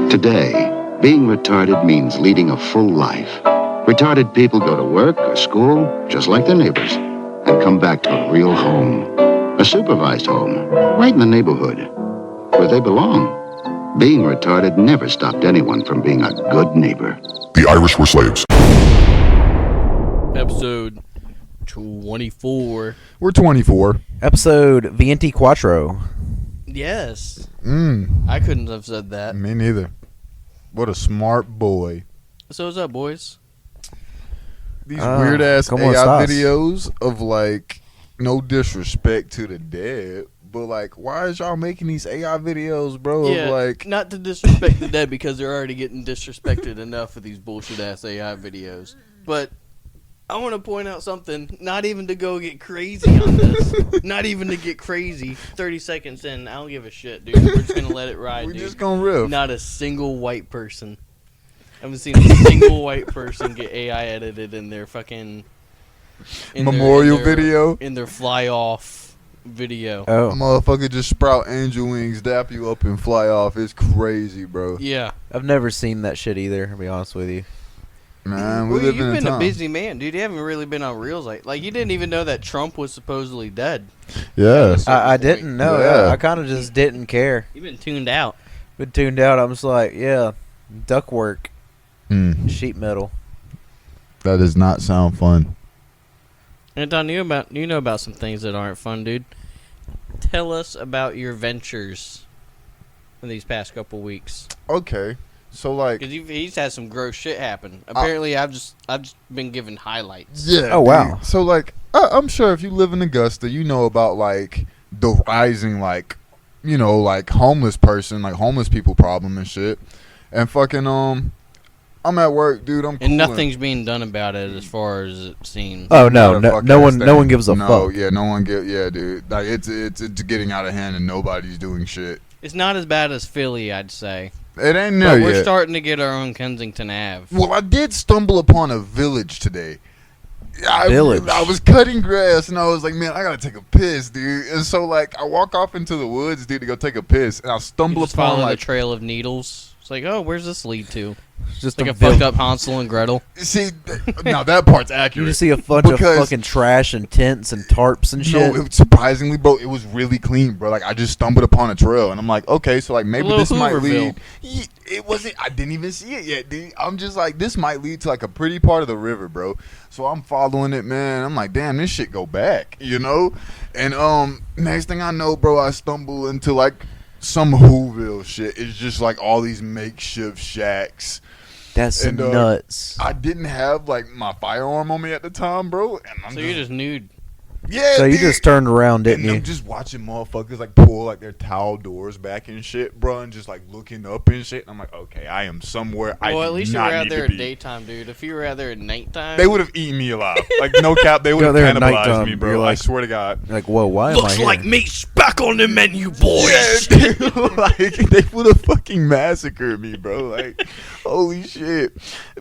Today, being retarded means leading a full life. Retarded people go to work or school, just like their neighbors, and come back to a real home. A supervised home, right in the neighborhood, where they belong. Being retarded never stopped anyone from being a good neighbor. The Irish were slaves. Episode 24. We're 24. Episode 24. Yes. I couldn't have said that. Me neither. What a smart boy. So what's up, boys? These weird ass como AI estás? videos of like, no disrespect to the dead, but like, why is y'all making these AI videos, bro? Yeah, of like, not to disrespect the dead because they're already getting disrespected enough with these bullshit ass AI videos. But I want to point out something, not even to go get crazy on this. Not even to get crazy. 30 seconds in, I don't give a shit, dude. We're just going to let it ride, we dude. just gonna riff. Not a single white person. I haven't seen a single white person get AI edited in their fucking... Memorial video? In their fly-off video. Oh, Motherfucker just sprout angel wings, dap you up and fly off. It's crazy, bro. Yeah. I've never seen that shit either, to be honest with you. Man, we Well, live you've in been a time. a busy man, dude. You haven't really been on reels like you didn't even know that Trump was supposedly dead. Yes. I didn't know. Yeah. I kind of just didn't care. You've been tuned out. Been tuned out. I'm just like, yeah, ductwork, sheet metal. That does not sound fun. Anton, you know about some things that aren't fun, dude. Tell us about your ventures in these past couple weeks. Okay. So like, Because he's had some gross shit happen. Apparently, I've just been given highlights. yeah. Oh, wow. dude. So like, I'm sure if you live in Augusta, you know about like the rising like, you know, like homeless people problem and shit. And fucking I'm at work, dude. I'm And cooling. nothing's being done about it as far as it seems. Oh Not no, a no fucking one thing. gives a no, fuck. yeah, no one yeah, dude. Like it's getting out of hand and nobody's doing shit. It's not as bad as Philly, I'd say. It ain't But there we're yet. starting to get our own Kensington Ave. Well, I did stumble upon a village today. Village? I was cutting grass and I was like, man, I gotta take a piss, dude. And so like, I walk off into the woods, dude, to go take a piss, and I You stumble just upon follow like, the trail of needles. It's like, oh, where's this lead to? It's just Like a a fucked village. up Hansel and Gretel. see, now that part's You accurate. just see a bunch of Because- fucking trash and tents and tarps and shit. No, surprisingly, bro, it was really clean, bro. Like I just stumbled upon a trail, and I'm like, okay, so like maybe little this might Hooverville. lead. It wasn't. I didn't even see it yet, dude. I'm just like, this might lead to like a pretty part of the river, bro. So I'm following it, man. I'm like, damn, this shit go back, you know. And next thing I know, bro, I stumble into like some Whoville shit. It's just like all these makeshift shacks. That's and, nuts. I didn't have like my firearm on me at the time, bro. And I'm So you're just nude. yeah. So you dude. just turned around, didn't And you? I'm just watching motherfuckers like pull like their towel doors back and shit, bro, and just like looking up and shit. And I'm like, okay, I am somewhere I Well, do at least you not were out need there to at be. daytime, dude. If you were out there at nighttime, They would have eaten me alive. Like no cap, they would Go have there at cannibalized nighttime, me, bro. you're I like- swear to God. Like, whoa, why am I here? meat's back on the menu, boys. Yeah, dude, like they would have fucking massacred me, bro. Like, holy shit.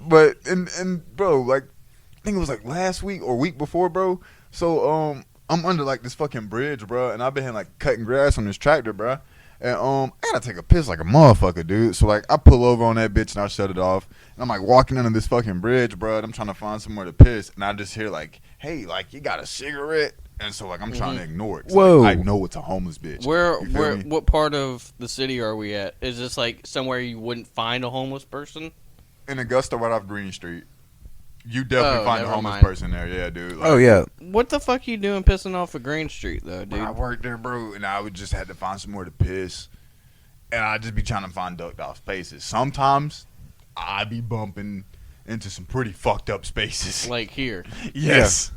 But and bro, like, I think it was like last week or week before, bro. So I'm under like this fucking bridge, bro, and I've been like cutting grass on this tractor, bro. And I gotta take a piss like a motherfucker, dude. So like I pull over on that bitch and I shut it off. And I'm like walking under this fucking bridge, bro. And I'm trying to find somewhere to piss, and I just hear like, "Hey, like you got a cigarette?" And so like I'm trying to ignore it. 'Cause, Whoa. like, I know it's a homeless bitch. You feel me? What part of the city are we at? Is this like somewhere you wouldn't find a homeless person? In Augusta, right off Green Street. You definitely Oh, find a never homeless mind. person there, yeah, dude. Like, Oh yeah, What the fuck you doing pissing off of Green Street though, dude? I worked there, bro, and I would just had to find somewhere to piss, and I'd just be trying to find ducked off spaces. Sometimes I'd be bumping into some pretty fucked up spaces. Like here. Yes.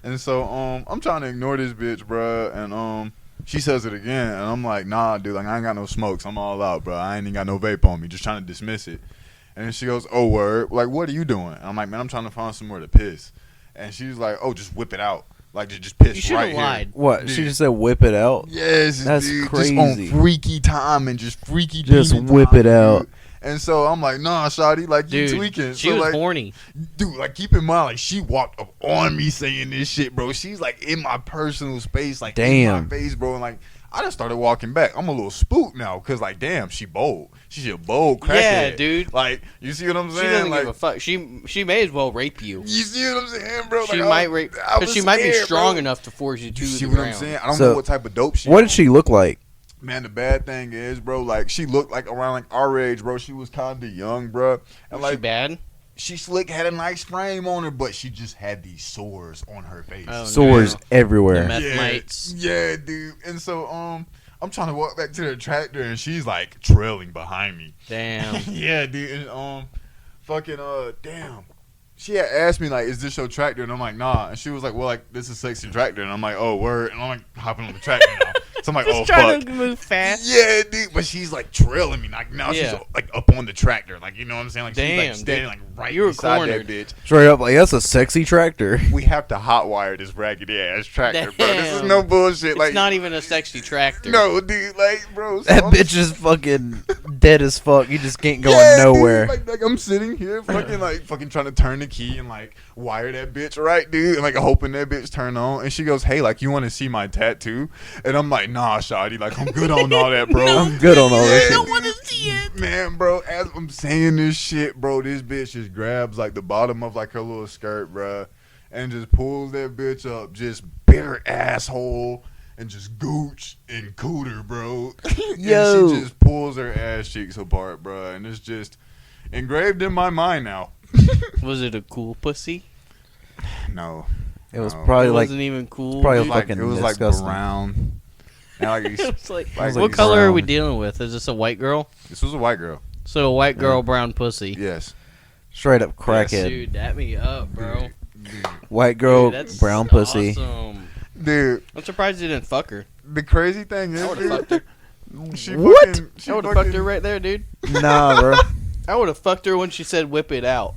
And so I'm trying to ignore this bitch, bro, and she says it again, and I'm like, nah, dude, like I ain't got no smokes, I'm all out, bro. I ain't even got no vape on me, just trying to dismiss it. And then she goes, oh, word, like what are you doing? And I'm like, man, I'm trying to find somewhere to piss. And she's like, oh, just whip it out. Like, just piss You should right have lied. here. what? Dude. She just said whip it out. Yes, That's dude, crazy. just on freaky time and just freaky Just demon whip time, it out. dude. And so I'm like, nah, shawty, like you Dude, tweaking. she so, was like, horny. dude, like keep in mind, like she walked up on me saying this shit, bro. She's like in my personal space, like in Damn. my face, bro. And like I just started walking back. I'm a little spooked now because, like, damn, she bold. She's a bold crackhead. Yeah, dude. Like, you see what I'm saying? She doesn't like, give a fuck. She may as well rape you. You see what I'm saying, bro? She like, might rape, because she might be scared, strong bro. enough to force you to You the see what ground. I'm saying? I don't So, know what type of dope she. What did she look like? Man, the bad thing is, bro, like, she looked like around like our age, bro. She was kind of young, bro. And Was like, she bad? she slick, had a nice frame on her, but she just had these sores on her face. Oh, Sores no. everywhere. The meth yeah, mites. yeah, dude. And so, I'm trying to walk back to the tractor, and she's like trailing behind me. Damn. Yeah, dude. And damn. She had asked me like, "Is this your tractor?" And I'm like, "Nah." And she was like, "Well, like this is sexy tractor." And I'm like, "Oh, word." And I'm like hopping on the tractor now. So I'm like, "Oh, trying fuck." to move fast. Yeah, dude. But she's like trailing me. Like now Yeah. she's like up on the tractor. Like, you know what I'm saying? Like she's Damn, like standing dude. like right You were beside cornered. that bitch. Straight up, like that's a sexy tractor. We have to hotwire this raggedy ass tractor, bro. This is Damn. no bullshit. It's Like not even a sexy tractor. no, dude. Like, bro. so That I'm- bitch is fucking dead as fuck. You just can't go Yeah, nowhere. Dude, like I'm sitting here fucking trying to turn the key and like wire that bitch right, dude, and like hoping that bitch turn on. And she goes, "Hey, like you want to see my tattoo?" And I'm like, "Nah, shawty, like I'm good on all that, bro." I'm good on all that Yeah, shit. want to see it. Man, bro, as I'm saying this shit, bro, this bitch just grabs like the bottom of like her little skirt, bro, and just pulls that bitch up, just bare asshole. And just gooch and cooter, bro. Yo. And she just pulls her ass cheeks apart, bro. And it's just engraved in my mind now. Was it a cool pussy? No. It was No. probably It like wasn't even cool. probably dude. like- fucking it was disgusting. like brown. And like, It was like, like what it's color are brown. we dealing with? Is this a white girl? this was a white girl. So a white girl, brown pussy. Yes. straight up crackhead. Dude, that me up, bro. White girl, Dude, that's brown pussy. Awesome. Dude, I'm surprised you didn't fuck her. the crazy thing is, I would have fucked her. she What? fucking- she I would have fucking- fucked her right there, dude. Nah, bro. I would have fucked her when she said "whip it out."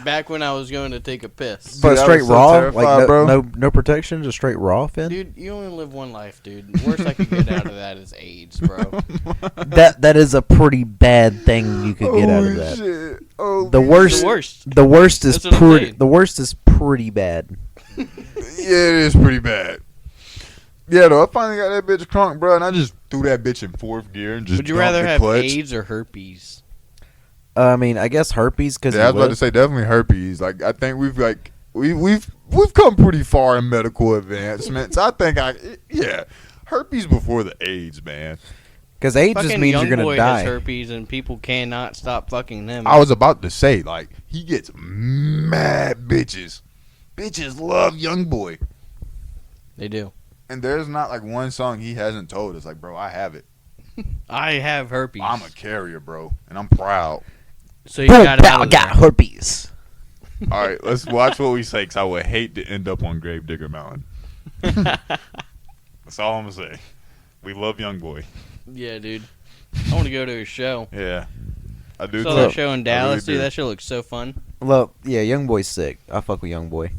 Back when I was going to take a piss. But Dude, I straight was so raw, terrified, like no, bro. no protection, just straight raw, Finn. Dude, you only live one life, dude. The worst I could get out of that is AIDS, bro. That is a pretty bad thing you could get out of Holy that. shit. Oh, The man. worst, The worst. the worst is That's what I'm pretty. saying. The worst is pretty bad. Yeah, it is pretty bad. Yeah, though, I finally got that bitch crunk, bro, and I just threw that bitch in fourth gear and just Would you dumped rather the have clutch. AIDS or herpes? I mean, I guess herpes because Yeah, I was about to say definitely herpes. Like, I think we've come pretty far in medical advancements. I think herpes before the AIDS, man. because AIDS just Fucking means young you're gonna boy die. has herpes and people cannot stop fucking them. I was about to say, like, he gets mad bitches. Bitches love young boy. They do. And there's not like one song he hasn't told us, like, bro, I have it. I have herpes. I'm a carrier, bro, and I'm proud. So you Boom, got it pow, out of got there. herpes. All right, let's watch what we say, because I would hate to end up on Gravedigger Mountain. That's all I'm going to say. We love young boy. Yeah, dude. I want to go to his show. Yeah. I do Saw too. that show in I Dallas, really dude. do. That show looks so fun. Look, yeah, young boy's sick. I fuck with young boy.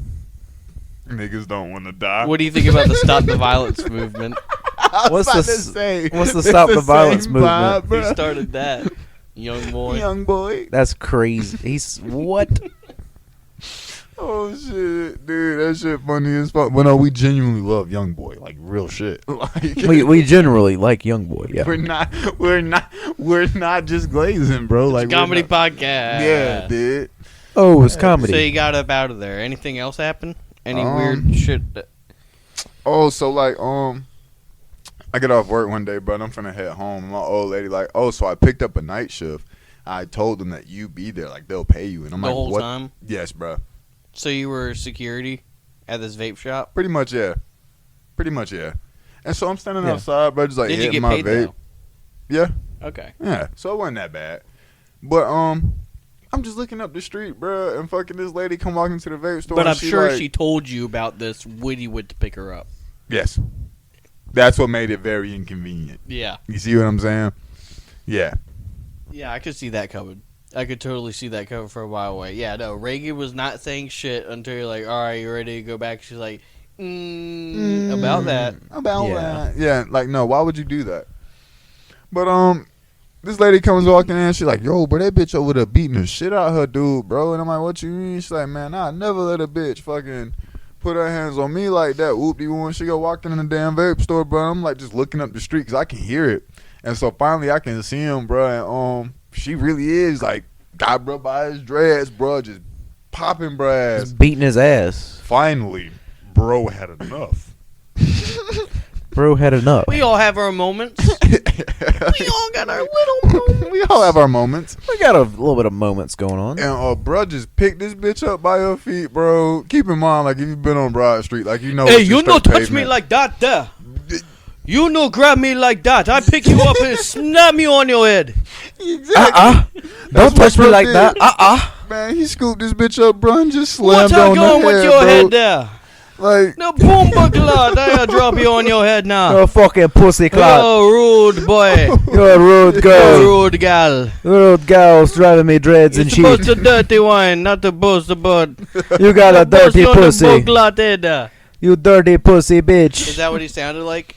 Niggas don't want to die. What do you think about the Stop the Violence movement? What's about the to say, what's the it's Stop the the Violence same movement? vibe, Who bro. started that? Young boy. Young boy. That's crazy. He's what? Oh shit, dude, that shit funny as fuck. But no, we genuinely love young boy, like real shit. Like we generally like young boy. Yeah. we're not just glazing, bro. Like Comedy we're not- podcast. Yeah, dude. Oh, it's comedy. So you got up out of there. Anything else happen? Any Um, weird shit? That, Oh, so like I get off work one day, bro, and I'm finna head home. And my old lady like, oh, so I picked up a night shift. I told them that you be there, like they'll pay you, and I'm the like, whole what? time? Yes, bro. So you were security at this vape shop? Pretty much, yeah. And so I'm standing Yeah. outside, bro, just like Did you hitting get my paid vape. though? Yeah. Okay. Yeah, so it wasn't that bad. But I'm just looking up the street, bro, and fucking this lady come walking to the vape store. But and I'm sure like, she told you about this when you went to pick her up. Yes, that's what made it very inconvenient. Yeah. You see what I'm saying? Yeah. Yeah, I could see that coming. I could totally see that coming for a while away. Yeah, no, Reagan was not saying shit until you're like, all right, you ready to go back? She's like, about that. About Yeah. that. Yeah, like no, why would you do that? But this lady comes walking in, she's like, yo, bro, that bitch over there beating the shit out of her dude, bro. And I'm like, what you mean? She's like, man, I never let a bitch fucking put her hands on me like that. Whoop-de-woo, she go walking in the damn vape store, bro. I'm like just looking up the street because I can hear it. And so finally I can see him, bro. And she really is like got bro by his dreads, bro, just popping bro ass. Just beating his ass. Finally, bro had enough. Bro had enough. We all have our moments. We all got our little moments. We all have our moments. We got a little bit of moments going on. And bro just picked this bitch up by her feet, bro. Keep in mind, like if you've been on Broad Street, like you know. Hey, it's you just no straight touch me pavement. like that there. You no grab me like that. I pick you up and snap me on your head. Exactly. Don't touch me bro like did. that. Man, he scooped this bitch up, bro, and just What's slammed on going the with head, your bro. head there? Like, No boom buckler. I'll drop you on your head now. Oh, fucking pussy clout. Oh, rude boy. You're a rude Oh, girl. rude gal. Rude girls driving me dreads You're and supposed shit. to dirty wine, not to boast about. You got a dirty pussy. Is You dirty pussy bitch. that what he sounded like?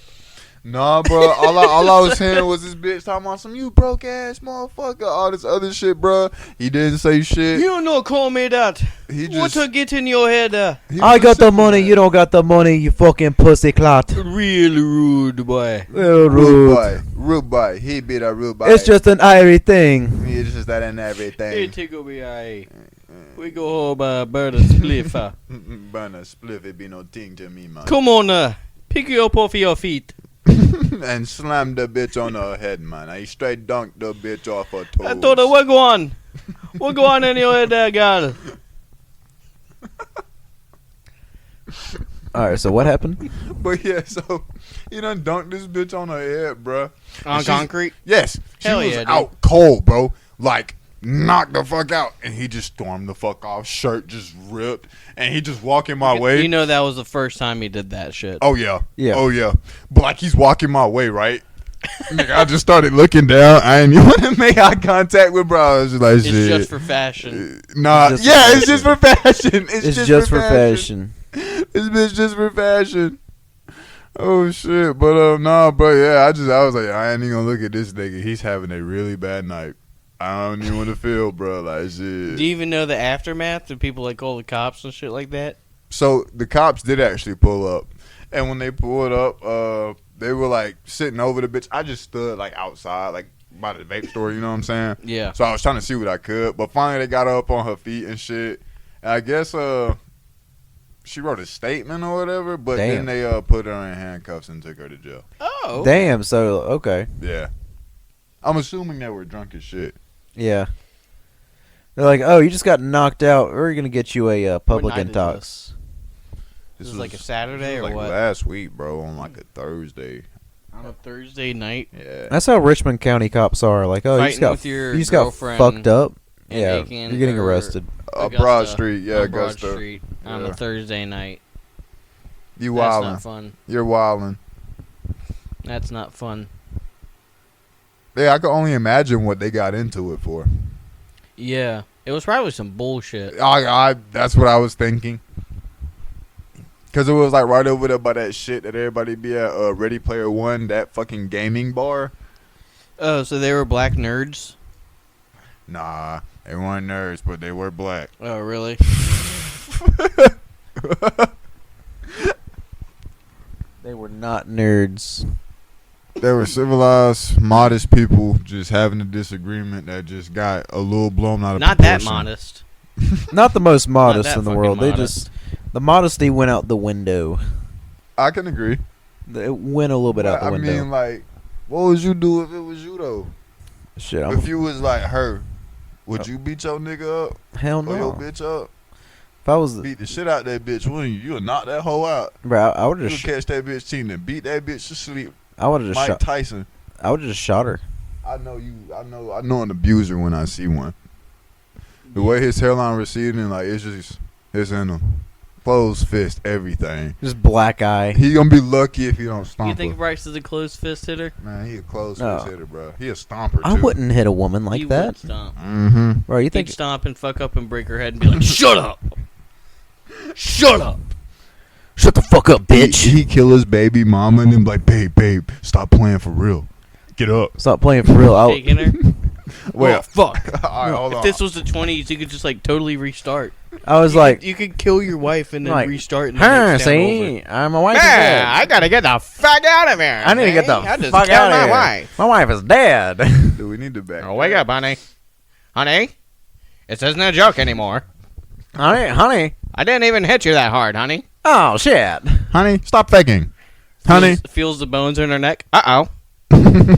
nah, bro. All I was hearing was this bitch talking about some you broke ass motherfucker, all this other shit, bro. He didn't say shit. You no call me that. He What just. to get in your head? He I was got the simple, money, man. you don't got the money, you fucking pussy clot. Real rude boy. Real Rude rude. boy, rude boy. He be a rude boy. It's just an irie thing. It's just that and Hey, everything. tickle me eye. We go home, burn a spliff. Burn a spliff, it be no thing to me, man. Come on, pick you up off your feet. And slam the bitch on her head, man. I straight dunked the bitch off her toes. I told her, what go on? What go on in your head there, girl? Alright, so what happened? But yeah, so he done dunked this bitch on her head, bruh. On And she's- concrete? Yes. She Hell was yeah, dude. out cold, bro. Like, knocked the fuck out. And he just stormed the fuck off. Shirt just ripped. And he just walking my way. You know that was the first time he did that shit. Oh, yeah. Yeah. Oh, yeah. But, like, he's walking my way, right? Nigga, I just started looking down. I ain't even want to make eye contact with bro. I was just like, It's shit. just for fashion. Nah. It's just Yeah, for it's just for fashion. It's just for fashion. This bitch just for fashion. Oh shit, but nah, bro, yeah, I was like, I ain't even gonna look at this nigga. He's having a really bad night. I don't even want to feel, bro, like shit. Do you even know the aftermath? Do people like call the cops and shit like that? So the cops did actually pull up, and when they pulled up, they were like sitting over the bitch. I just stood like outside, like by the vape store, you know what I'm saying? Yeah. So I was trying to see what I could, but finally they got her up on her feet and shit. And I guess she wrote a statement or whatever, but Damn. then they put her in handcuffs and took her to jail. Oh. Damn, so, okay. Yeah. I'm assuming they were drunk as shit. Yeah. They're like, oh, you just got knocked out. We're going to get you a public night is intox. This is like a Saturday or like what? last week, bro, on like a Thursday. On a Thursday night. Yeah. That's how Richmond County cops are. Like, oh, Fighting with your you just got girlfriend fucked up. in Yeah, Aiken you're getting or arrested. Broad Street, yeah, on Broad Augusta. Street on Yeah. a Thursday night. You That's wildin'. not fun. You're wildin'. That's not fun. Yeah, I can only imagine what they got into it for. Yeah. It was probably some bullshit. That's what I was thinking. Cause it was like right over there by that shit that everybody be at Ready Player One, that fucking gaming bar. Oh, so they were black nerds? Nah, they weren't nerds, but they were black. Oh, really? They were not nerds. They were civilized, modest people just having a disagreement that just got a little blown out of Not that proportion. modest. Not the most modest that in the fucking world. They modest. just, the modesty went out the window. I can agree. It went a little bit out the I window. mean, like, what would you do if it was you though? Shit, If you was like her, would you beat your nigga up hell or your no. bitch up? If I was, Beat the shit out that bitch, wouldn't you? You'll knock that hoe out. bro, I would You have would just, catch that bitch cheating and beat that bitch to sleep. I would have just Mike shot. Tyson. I would have just shot her. I know you. I know an abuser when I see one. The way his hairline receding, like it's in him. Closed fist, everything. Just black eye. He gonna be lucky if he don't stomp You think her. Bryce is a closed fist hitter? Man, he a closed No. fist hitter, bro. He a stomper too. I wouldn't hit a woman like He that, would stomp. Mm-hmm. bro. You He'd think? stomp and fuck up and break her head and be like, shut up! Shut up! Shut the fuck up, bitch. He kill his baby mama and then be like, babe, stop playing for real. Get up. Stop playing for real. Taking her? Wait, Oh, fuck. all right, hold If on. this was the 20s, you could just like totally restart. I was like, you could kill your wife and then like, restart. And the next town over. I'm my wife is dead. I gotta get the fuck out of here. I need to get the I just fuck killed out of my here. wife. My wife is dead. Dude, we need to back. Oh, wake up, honey. Honey, this isn't a joke anymore. honey. I didn't even hit you that hard, honey. Oh shit. Honey, stop faking. Honey. Feels the bones in her neck. Uh-oh.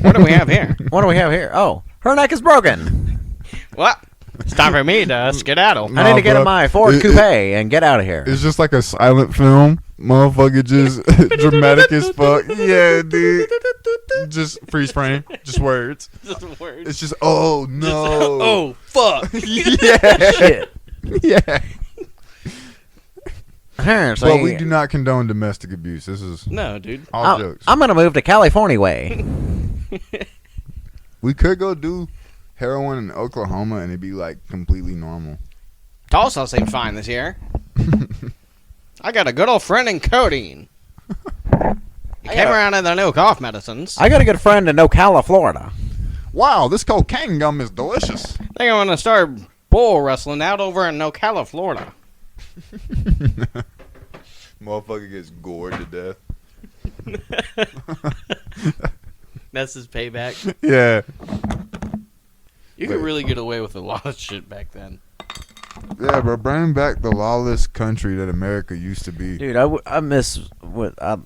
What do we have here? What do we have here? Oh, her neck is broken. What? It's time for me to skedaddle. I need to get bro. in my Ford Coupe and get out of here. It's just like a silent film. Motherfucker just dramatic as fuck. Yeah, dude. Just freeze frame. Just words. Just words. It's just, oh, no. Oh fuck. yeah. Shit. Yeah. So But we do not condone domestic abuse. This is No, dude. all jokes. I'm gonna move to California way. We could go do heroin in Oklahoma and it'd be like completely normal. Tulsa seems fine this year. I got a good old friend in codeine. He came around in the new cough medicines. I got a good friend in Ocala, Florida. Wow, this cocaine gum is delicious. I think I'm gonna start bull wrestling out over in Ocala, Florida. Motherfucker gets gored to death. That's his payback. Yeah. You could really get away with a lot of shit back then. Yeah, bro, bring back the lawless country that America used to be. Dude, I miss what I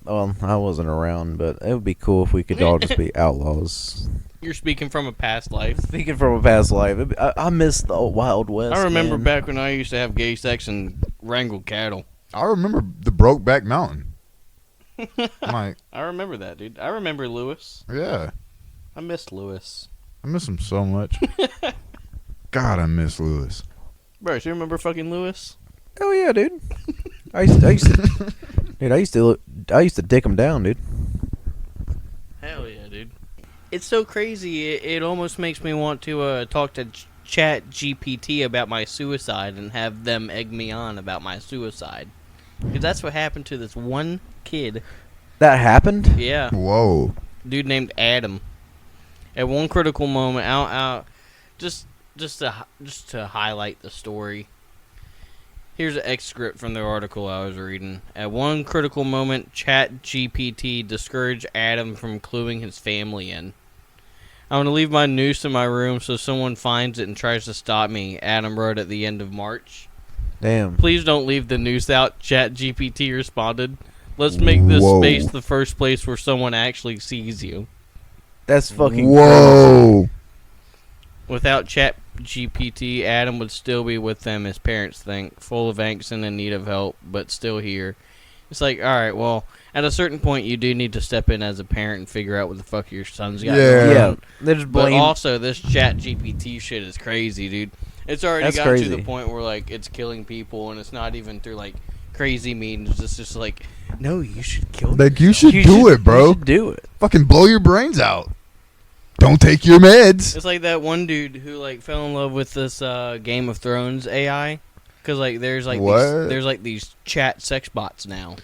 wasn't around, but it would be cool if we could all just be outlaws. You're speaking from a past life. Speaking from a past life, I miss the old Wild West. I remember man. back when I used to have gay sex and wrangle cattle. I remember the Brokeback Mountain. Like, I remember that, dude. I remember Lewis. yeah. I miss Lewis. I miss him so much. God, I miss Lewis. Bro, you remember fucking Lewis? Oh yeah, dude. I used to, dude. I used to dick him down, dude. Hell yeah, dude. It's so crazy. It almost makes me want to talk to ChatGPT about my suicide and have them egg me on about my suicide. Because that's what happened to this one kid. That happened? Yeah. Whoa. Dude named Adam. At one critical moment, just to highlight the story. Here's an excerpt from the article I was reading. At one critical moment, ChatGPT discouraged Adam from cluing his family in. I want to leave my noose in my room so someone finds it and tries to stop me, Adam wrote at the end of March. Damn. Please don't leave the noose out, ChatGPT responded. Let's make this space the first place where someone actually sees you. That's fucking Whoa. Without ChatGPT, Adam would still be with them, his parents think, full of angst and in need of help, but still here. It's like, alright, well, at a certain point, you do need to step in as a parent and figure out what the fuck your son's got going on. Yeah. They just But blame. also, this ChatGPT shit is crazy, dude. It's already That's gotten to crazy. the point where, like, it's killing people, and it's not even through, like, crazy means. It's just like, no, you should kill them. Like, you should do it, bro. You should do it. Fucking blow your brains out. Don't take your meds. It's like that one dude who, like, fell in love with this Game of Thrones AI. Because, like, there's these chat sex bots now.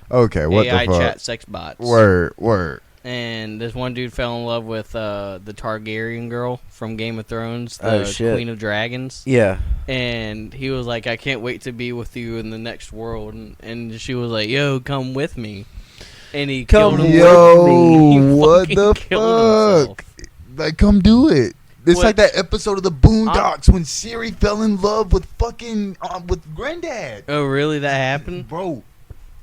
Okay, what AI the fuck? chat sex bots. Word. And this one dude fell in love with the Targaryen girl from Game of Thrones, Oh, the shit. Queen of Dragons. Yeah. And he was like, I can't wait to be with you in the next world. And she was like, yo, come with me. And he Come killed him. Yo, He what fucking the killed fuck? Like, come do it. It's What? like that episode of the Boondocks when Siri fell in love with fucking with Granddad, Oh, really? That happened? bro.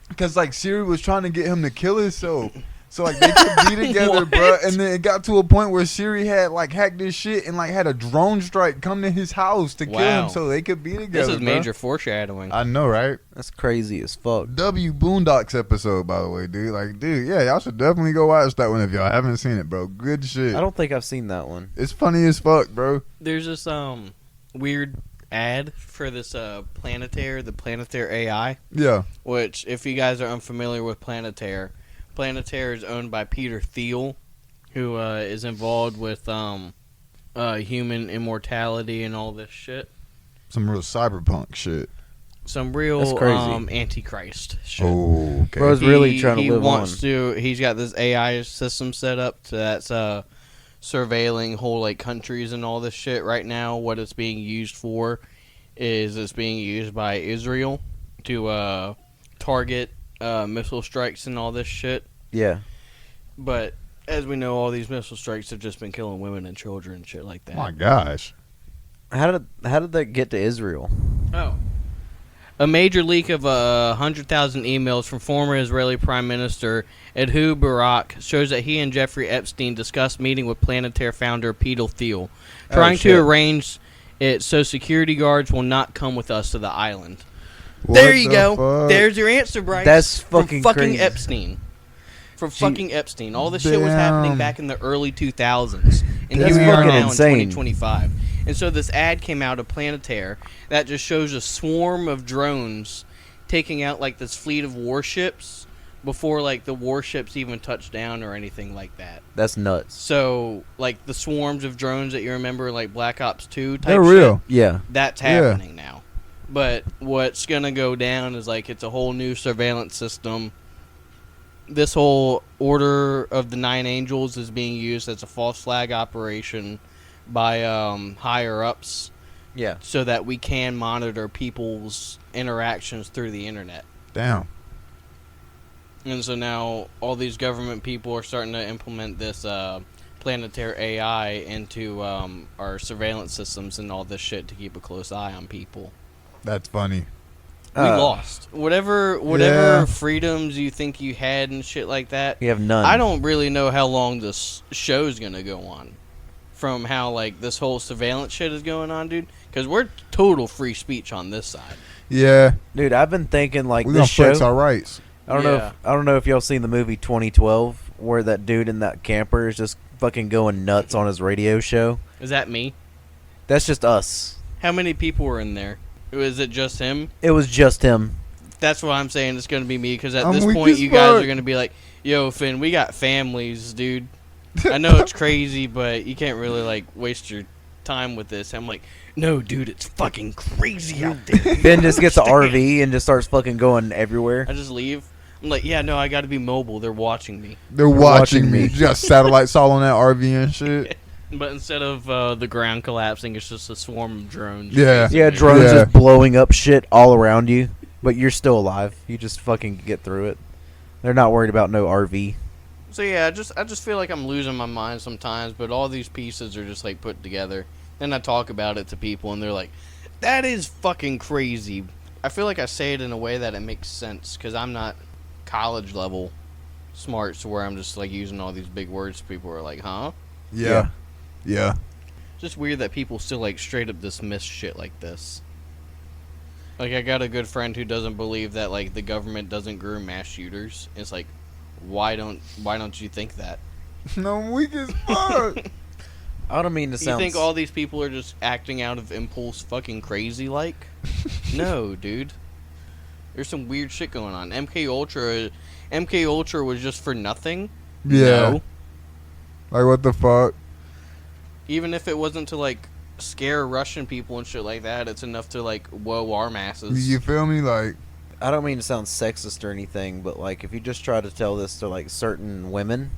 Because like Siri was trying to get him to kill himself, so like they could be together, bro. What? And then it got to a point where Siri had like hacked this shit and like had a drone strike come to his house to kill Wow. him, so they could be together. This is bro. major foreshadowing. I know, right? That's crazy as fuck. W Boondocks episode, by the way, dude. Like, dude, yeah, y'all should definitely go watch that one if y'all haven't seen it, bro. Good shit. I don't think I've seen that one. It's funny as fuck, bro. There's this weird ad for this the Palantir AI. Yeah. Which, if you guys are unfamiliar with Palantir is owned by Peter Thiel, who is involved with human immortality and all this shit. Some real cyberpunk shit. Some real That's crazy. antichrist shit. Oh, okay. Bro's really trying to live wants to. He's got this AI system set up that's surveilling whole like countries and all this shit right now. What it's being used for is it's being used by Israel to target missile strikes and all this shit. Yeah. But as we know, all these missile strikes have just been killing women and children and shit like that. My gosh. How did that get to Israel? Oh. A major leak of 100,000 emails from former Israeli Prime Minister Ehud Barak shows that he and Jeffrey Epstein discussed meeting with Palantir founder Peter Thiel, trying to arrange it so security guards will not come with us to the island. There you go. Fuck? There's your answer, Bryce. That's From fucking fucking crazy. Epstein. From fucking Epstein. All this shit was happening back in the early 2000s. And That's here we are fucking now insane. in 2025. And so this ad came out of Palantir that just shows a swarm of drones taking out like this fleet of warships before like the warships even touch down or anything like that. That's nuts. So like the swarms of drones that you remember like Black Ops 2 type They're shit, real. Yeah. that's happening now. But what's going to go down is like it's a whole new surveillance system. This whole Order of the Nine Angels is being used as a false flag operation by higher ups Yeah. so that we can monitor people's interactions through the internet. Damn. And so now all these government people are starting to implement this Palantir AI into our surveillance systems and all this shit to keep a close eye on people. That's funny. We lost. Whatever Yeah. freedoms you think you had and shit like that. You have none. I don't really know how long this show's going to go on. From how, like, this whole surveillance shit is going on, dude. Because we're total free speech on this side. Yeah. Dude, I've been thinking like We're going this to flex show. our rights. I don't know if y'all seen the movie 2012 where that dude in that camper is just fucking going nuts on his radio show. Is that me? That's just us. How many people were in there? Was it just him? It was just him. That's what I'm saying. It's going to be me. Because at I'm this weak point, as you guys fuck. are going to be like, yo, Finn, we got families, dude. I know it's crazy, but you can't really, like, waste your time with this. I'm like, no, dude, it's fucking crazy out there. Ben just gets an RV and just starts fucking going everywhere. I just leave. I'm like, yeah, no, I got to be mobile. They're watching me. They're watching watching me. me. You got satellites all on that RV and shit. But instead of the ground collapsing, it's just a swarm of drones. Yeah. Yeah, drones Yeah. just blowing up shit all around you, but you're still alive. You just fucking get through it. They're not worried about no RV. So yeah, I just feel like I'm losing my mind sometimes. But all these pieces are just like put together. Then I talk about it to people, and they're like, "That is fucking crazy." I feel like I say it in a way that it makes sense because I'm not college level smart, so where I'm just like using all these big words. People are like, "Huh?" Yeah. Yeah. Just weird that people still like straight up dismiss shit like this. Like I got a good friend who doesn't believe that like the government doesn't groom mass shooters. It's like, why don't you think that? No, I'm weak as fuck. I don't mean to You sound. think all these people are just acting out of impulse, fucking crazy like? No, dude. There's some weird shit going on. MK Ultra was just for nothing. Yeah. No. Like, what the fuck? Even if it wasn't to like scare Russian people and shit like that, it's enough to like woe our masses. You feel me? Like, I don't mean to sound sexist or anything, but like if you just try to tell this to like certain women,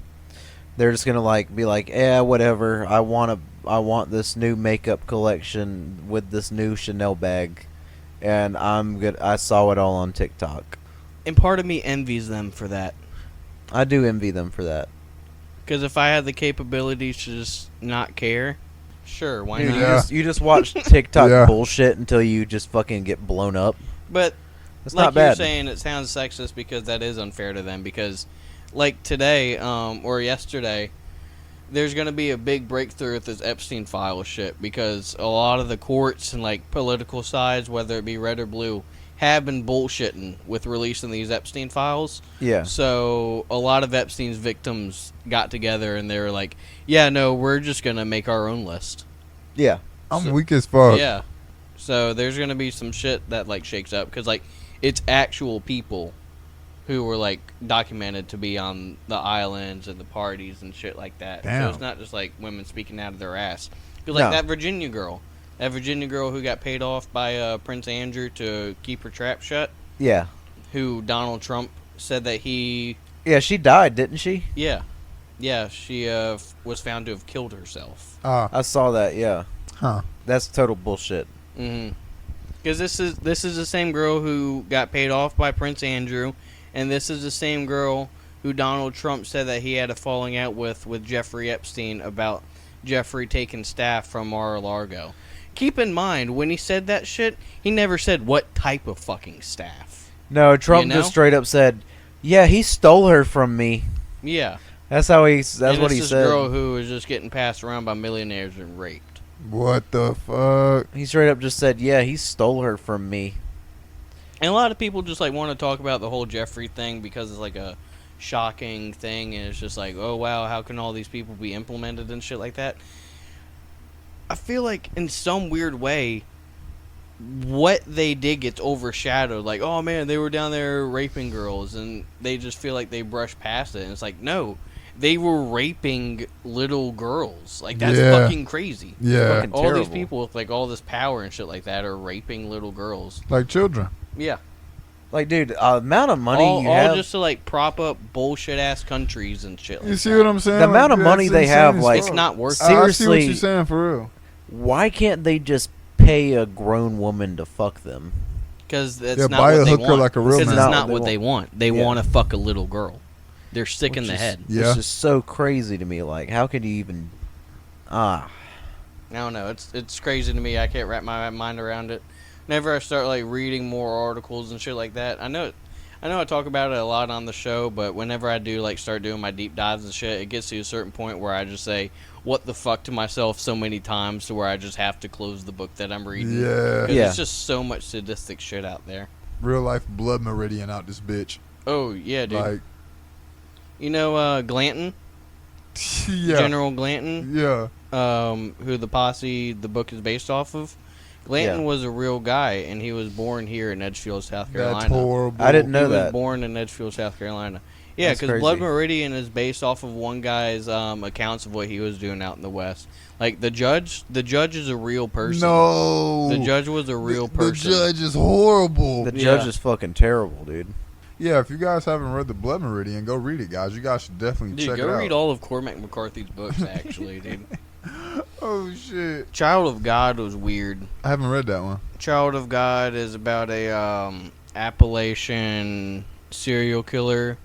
they're just gonna like be like, yeah, whatever. I want this new makeup collection with this new Chanel bag, and I'm good. I saw it all on TikTok. And part of me envies them for that. I do envy them for that. Because if I had the capabilities to just not care, sure, why Dude, not? Yeah. you just watch TikTok Yeah. bullshit until you just fucking get blown up. But It's like not you're bad. saying, it sounds sexist because that is unfair to them. Because, like today or yesterday, there's going to be a big breakthrough with this Epstein file shit. Because a lot of the courts and like political sides, whether it be red or blue, have been bullshitting with releasing these Epstein files. Yeah. So a lot of Epstein's victims got together and they were like, "Yeah, no, we're just going to make our own list." Yeah. I'm weak as fuck. Yeah. So there's going to be some shit that like shakes up because like it's actual people who were like documented to be on the islands and the parties and shit like that. Damn. So it's not just like women speaking out of their ass. Because like No. that Virginia girl who got paid off by Prince Andrew to keep her trap shut, Yeah. who Donald Trump said that he, Yeah, she died, didn't she? yeah, she was found to have killed herself. I saw that, yeah. Huh. That's total bullshit. Mm-hmm. Because this is the same girl who got paid off by Prince Andrew, and this is the same girl who Donald Trump said that he had a falling out with Jeffrey Epstein about Jeffrey taking staff from Mar-a-Lago. Keep in mind, when he said that shit, he never said what type of fucking staff. No, Trump You know? just straight up said, "Yeah, he stole her from me." Yeah. That's how he. That's and what he this said. girl who was just getting passed around by millionaires and raped. What the fuck? He straight up just said, "Yeah, he stole her from me." And a lot of people just like want to talk about the whole Jeffrey thing because it's like a shocking thing, and it's just like, oh wow, how can all these people be implemented and shit like that? I feel like in some weird way, what they did gets overshadowed. Like, oh man, they were down there raping girls, and they just feel like they brushed past it. And it's like, no, they were raping little girls. Like, that's Yeah. fucking crazy. Yeah. Fucking All these terrible. people with like all this power and shit like that are raping little girls. Like children. Yeah. Like, dude, amount of money all, you all have. just to like prop up bullshit ass countries and shit. You Like see that. what I'm saying? The amount of Like, money that's they have, insane as like- It's fuck. not worth I see what Seriously. you're saying for real. Why can't they just pay a grown woman to fuck them? because that's Yeah, not buy what a they hooker want. like a real Because man. it's Not not what what they they want. They Yeah. want to fuck a little girl. They're sick in Which the is- head. Yeah. It's just so crazy to me. Like, how could you even? I don't know. It's crazy to me. I can't wrap my mind around it. Whenever I start like reading more articles and shit like that, I know I talk about it a lot on the show, but whenever I do like start doing my deep dives and shit, it gets to a certain point where I just say what the fuck to myself so many times to where I just have to close the book that I'm reading. Yeah. 'Cause Yeah. It's just so much sadistic shit out there. Real life blood meridian out this bitch. Oh yeah, dude. Like, You know Glanton, yeah. General Glanton, Yeah. who the book is based off of. Glanton Yeah. was a real guy, and he was born here in Edgefield, South Carolina. That's horrible. I didn't know He that. was born in Edgefield, South Carolina. Yeah, That's because crazy. Blood Meridian is based off of one guy's accounts of what he was doing out in the West. Like the judge is a real person. No. The judge was a real The person. judge is horrible. The judge Yeah. is fucking terrible, dude. Yeah, if you guys haven't read the Blood Meridian, go read it, guys. You guys should definitely Dude, check go it out. read all of Cormac McCarthy's books, actually, dude. Oh shit! Child of God was weird. I haven't read that one. Child of God is about a Appalachian serial killer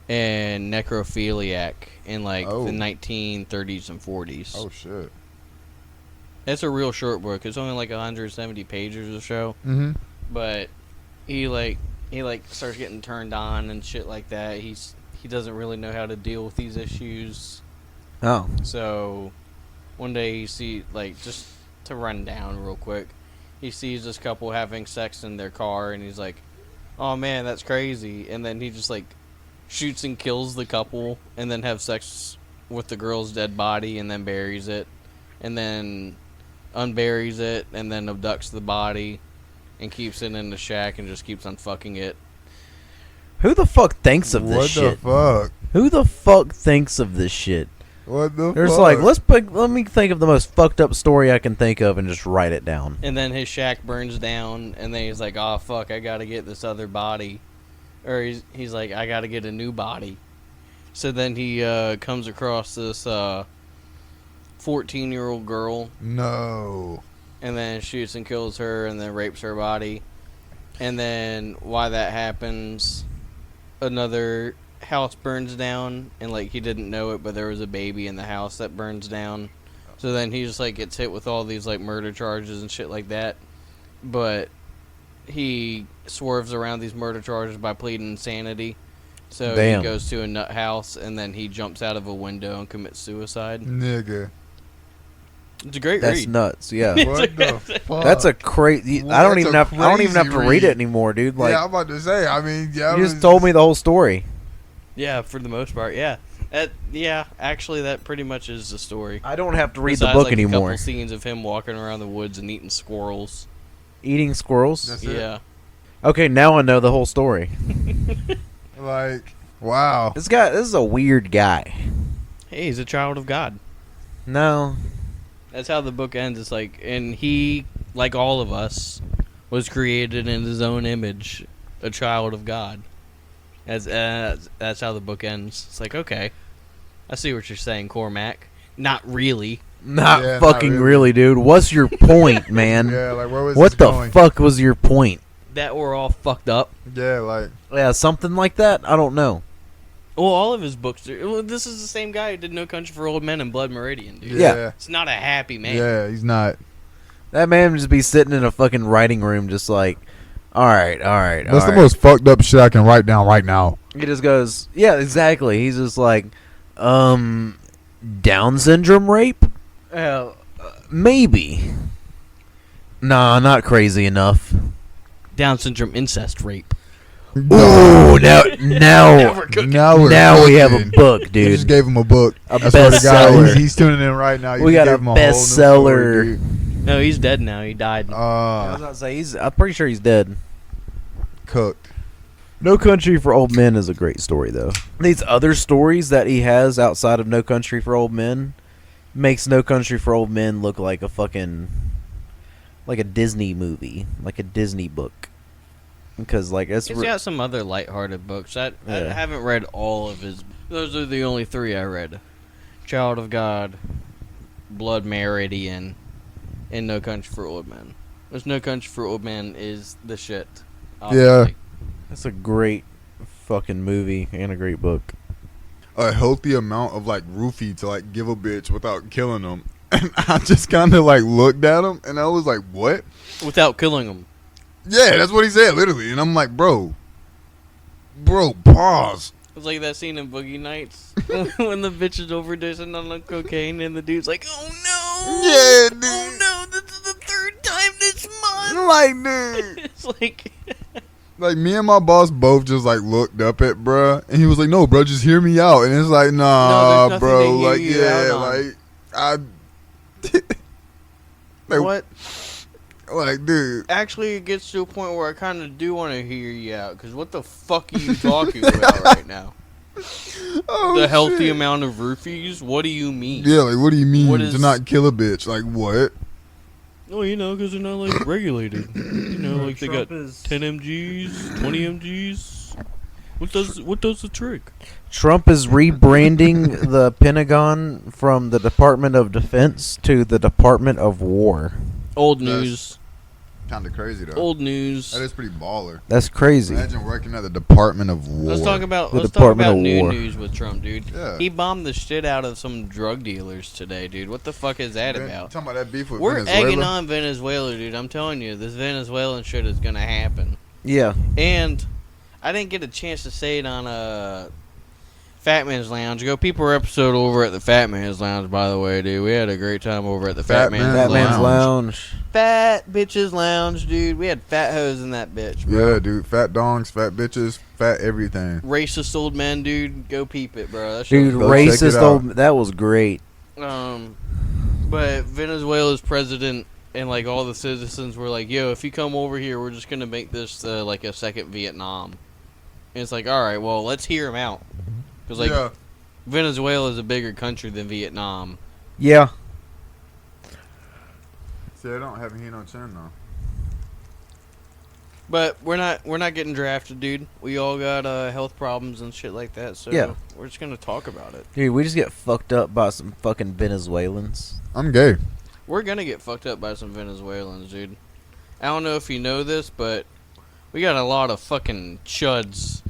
and necrophiliac in like Oh. the 1930s and 40s. Oh shit. It's a real short book. It's only like 170 pages or so, Mm-hmm. but he starts getting turned on and shit like that. He doesn't really know how to deal with these issues. Oh, So one day just to run down real quick, he sees this couple having sex in their car, and he's like, "Oh man, that's crazy!" And then he just like shoots and kills the couple, and then have sex with the girl's dead body, and then buries it, and then unburies it, and then abducts the body, and keeps it in the shack, and just keeps on fucking it. who the fuck thinks of this What shit? the fuck? Who the fuck thinks of this shit? What the There's fuck? like, let me think of the most fucked up story I can think of and just write it down. And then his shack burns down, and then he's like, "Oh fuck, I gotta get this other body," or he's like, "I gotta get a new body." So then he comes across this 14-year-old girl, No. and then shoots and kills her, and then rapes her body. And then while that happens, another house burns down, and like he didn't know it, but there was a baby in the house that burns down. So then he just like gets hit with all these like murder charges and shit like that. But he swerves around these murder charges by pleading insanity. So Damn. he goes to a nut house, and then he jumps out of a window and commits suicide. Nigga. It's a great That's read. nuts. Yeah, What the fuck? that's a crazy. Well, I don't that's even a have. I don't even have to crazy read it read. anymore, dude. Like, yeah, I'm about to say. I mean, yeah. you just told me the whole story. Yeah, for the most part, yeah. Actually, that pretty much is the story. I don't have to read Besides, the book like, anymore. A couple scenes of him walking around the woods and eating squirrels. Eating squirrels. That's it. Yeah. Okay, now I know the whole story. Like, wow. This is a weird guy. Hey, he's a child of God. No, That's how the book ends. It's like, and he, like all of us, was created in his own image, a child of God. That's how the book ends. It's like, okay, I see what you're saying, Cormac. Not really. Not Yeah, not fucking really. really, dude. What's your point, man? Yeah, like where was What this the going? fuck was your point? That we're all fucked up. Yeah, like Yeah, something like that. I don't know. Well, all of his books. Well, this is the same guy who did No Country for Old Men and Blood Meridian, dude. Yeah. It's not a happy man. yeah, he's not. That man would just be sitting in a fucking writing room, just like, all right. That's the most fucked up shit I can write down right now. He just goes, yeah, exactly. He's just like, Down syndrome rape? Maybe. Nah, not crazy enough. Down syndrome incest rape. Ooh, now Now we have a cooking. book, You dude. just gave him a book. A I swear to God, bestseller. he's tuning in right now. You We just got gave a him whole new bestseller. story, dude. No, he's dead now. He died. I was about to say, I'm pretty sure he's dead. Cooked. No Country for Old Men is a great story, though. These other stories that he has outside of No Country for Old Men makes No Country for Old Men look like a fucking, like a Disney movie, like a Disney book. Because, like, it's He's got some other lighthearted books. I Yeah. haven't read all of his. Those are the only three I read: Child of God, Blood Meridian, and No Country for Old Men. There's No Country for Old Men is the shit. Obviously. That's a great fucking movie and a great book. A healthy amount of like roofie to like give a bitch without killing them. And I just kind of like looked at him and I was like, what? Without killing him. Yeah, that's what he said, literally. And I'm like, bro, pause. It's like that scene in Boogie Nights when the bitch is overdosing on the cocaine and the dude's like, "Oh no, Yeah, dude. oh no, this is the third time this month." Like, dude. It's like, Like, me and my boss both just, like, looked up at bruh. And he was like, no, bro, just hear me out. And it's like, No, nah, there's bro. nothing to Like, hear you yeah, out on. like, like, what? Like, dude. Actually, it gets to a point where I kind of do want to hear you out, because what the fuck are you talking about right now? Oh, The healthy shit. amount of roofies? What do you mean? Yeah, like, what do you mean What to is- not kill a bitch? Like, what? Oh, you know, because they're not, like, regulated. You know, like, they got 10 mgs, 20 mgs. What does the trick? Trump is rebranding the Pentagon from the Department of Defense to the Department of War. Old That's- news. Kind of crazy, though. Old news. That is pretty baller. That's crazy. Imagine working at the Department of War. Let's talk about The Department of new War. news with Trump, dude. Yeah. He bombed the shit out of some drug dealers today, dude. What the fuck is that Man, about? talking about that beef with We're Venezuela. egging on Venezuela, dude. I'm telling you, this Venezuelan shit is gonna happen. Yeah. And I didn't get a chance to say it on Fat Man's Lounge. Go peep our episode over at the Fat Man's Lounge, by the way, dude. We had a great time over at the Fat Man's That Lounge. man's lounge. Fat bitches lounge, dude. We had fat hoes in that bitch, bro. Yeah, dude. Fat dongs, fat bitches, fat everything. Racist old men, dude. Go peep it, bro. That shit Dude, was Go check it racist out. old. That was great. But Venezuela's president and like all the citizens were like, "Yo, if you come over here, we're just gonna make this like a second Vietnam." And it's like, all right, well, let's hear him out, because like Yeah. Venezuela is a bigger country than Vietnam. Yeah. See, I don't have a no chin, though. But we're not getting drafted, dude. We all got health problems and shit like that. So Yeah. we're just gonna talk about it. Dude, we just get fucked up by some fucking Venezuelans. I'm gay. We're gonna get fucked up by some Venezuelans, dude. I don't know if you know this, but we got a lot of fucking chuds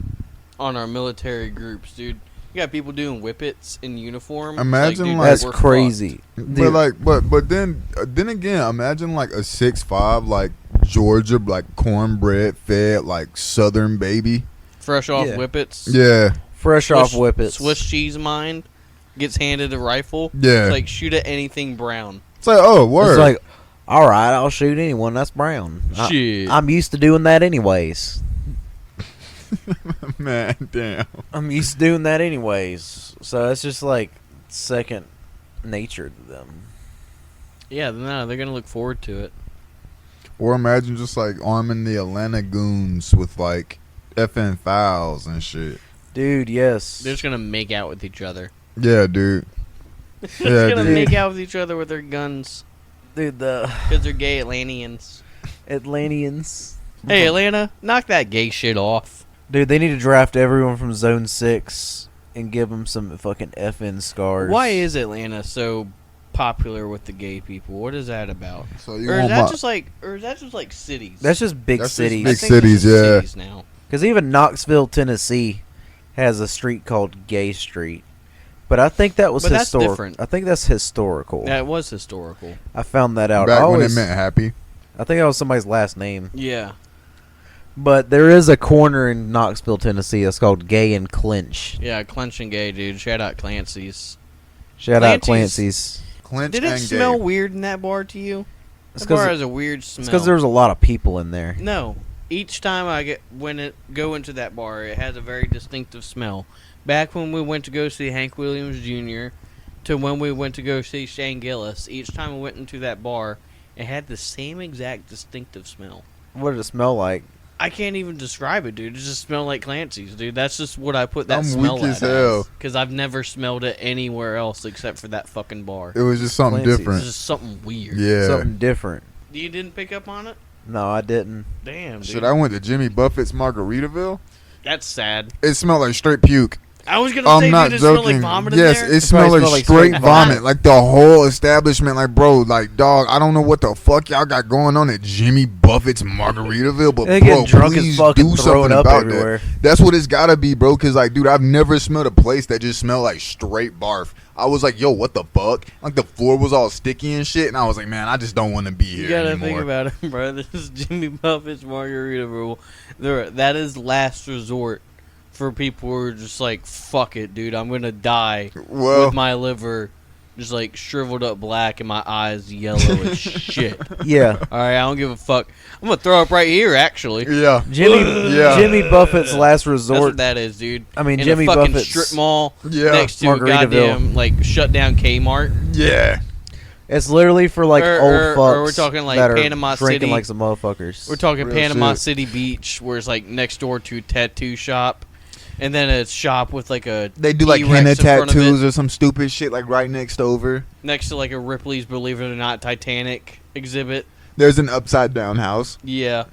on our military groups, dude. You got people doing whippets in uniform. It's Imagine, dude, like- That's we're crazy. But like, but then again, imagine like a 6'5", like Georgia, like cornbread fed, like Southern baby. fucked. Fresh off Yeah. whippets. Yeah, Fresh off whippets. Swiss cheese mind gets handed a rifle. yeah. It's like shoot at anything brown. It's like, oh, word. It's like, all right, I'll shoot anyone. That's brown. Shit. I'm used to doing that anyways. man, damn. I'm used to doing that anyways. So it's just like second nature to them. Yeah, no, they're gonna look forward to it. Or imagine just like arming the Atlanta goons with like FN files and shit. Dude, yes. They're just gonna make out with each other. Yeah, dude. They're Yeah, gonna dude. make out with each other with their guns Dude, the because they're gay Atlanteans. Atlanteans. Hey, Atlanta, knock that gay shit off. Dude, they need to draft everyone from Zone 6 and give them some fucking FN scars. Why is Atlanta so popular with the gay people? What is that about? So you Or is want that my, just like cities? That's just big That's just cities. I big think it's cities, just yeah. cities now. Because even Knoxville, Tennessee, has a street called Gay Street. But I think that was But that's historical. different. I think that's historical. That was historical. I found that out. back I when it always- meant happy. I think that was somebody's last name. Yeah. But there is a corner in Knoxville, Tennessee that's called Gay and Clinch. Yeah, Clench and Gay, dude. Shout out Clancy's. Shout out Clancy's. Clancy's. Clinch Did it and smell gay. weird in that bar to you? It's That bar 'cause has a weird smell. It's because there was a lot of people in there. No. Each time go into that bar, it has a very distinctive smell. Back when we went to go see Hank Williams Jr. to when we went to go see Shane Gillis, each time we went into that bar, it had the same exact distinctive smell. What did it smell like? I can't even describe it, dude. It just smelled like Clancy's, dude. That's just what I put that I'm smell weak as at. hell. Because I've never smelled it anywhere else except for that fucking bar. It was just something Clancy's. It's different. just something weird. Yeah. Something different. You didn't pick up on it? No, I didn't. Damn, dude. Shit, I went to Jimmy Buffett's Margaritaville. That's sad. It smelled like straight puke. I was gonna I'm say, not dude, it smelled like joking. vomit in Yes, there. it smelled probably like smelled like straight straight vomit. vomit. Like the whole establishment. Like, bro, like, dog, I don't know what the fuck y'all got going on at Jimmy Buffett's Margaritaville, but They bro, getting drunk as please fuck and do throwing something up about everywhere. that. That's what it's gotta be, bro. Cause like, dude, I've never smelled a place that just smelled like straight barf. I was like, yo, what the fuck? Like the floor was all sticky and shit, and I was like, man, I just don't want to be You here gotta anymore. think about it, bro. This is Jimmy Buffett's Margaritaville. That is last resort for people who are just like, fuck it, dude. I'm gonna die Well, with my liver just like shriveled up black and my eyes yellow as shit. Yeah. All right, I don't give a fuck. I'm gonna throw up right here, actually. yeah, Yeah. Jimmy Buffett's last That's what resort. that is, dude. I mean, In Jimmy a fucking Buffett's strip mall Yeah. next to a Margaritaville. goddamn like shut down Kmart. yeah. It's literally for like Or- old or fucks we're talking, like, that are Panama drinking City. like some motherfuckers. We're talking Real Panama shit. City Beach, where it's like next door to a tattoo shop, and then a shop with like a They do like T-Rex henna in front of it, tattoos or some stupid shit like right next over. next to like a Ripley's Believe It or Not Titanic exhibit. There's an upside down house. Yeah,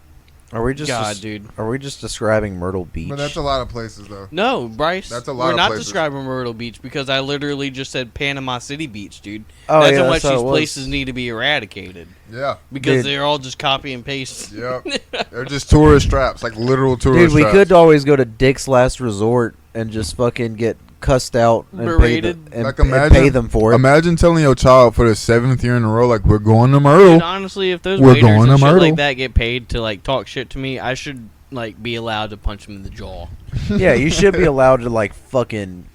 Are we just God, dude. Are we just describing Myrtle Beach? But that's a lot of places though. No, Bryce. That's a lot We're of not places. describing Myrtle Beach because I literally just said Panama City Beach, dude. Oh, That's yeah, how much that's how these it was. places need to be eradicated Yeah. because Dude. they're all just copy and paste. Yep. They're just tourist traps, like literal Dude, tourist we traps. could always go to Dick's Last Resort and just fucking get cussed out and Berated. and Like, and pay them for it. Imagine telling your child for the 7th year in a row, like, we're going to Myrtle. Dude, honestly, if those We're waiters going and to shit Myrtle. like that get paid to like talk shit to me, I should like be allowed to punch them in the jaw. Yeah, you should be allowed to like fucking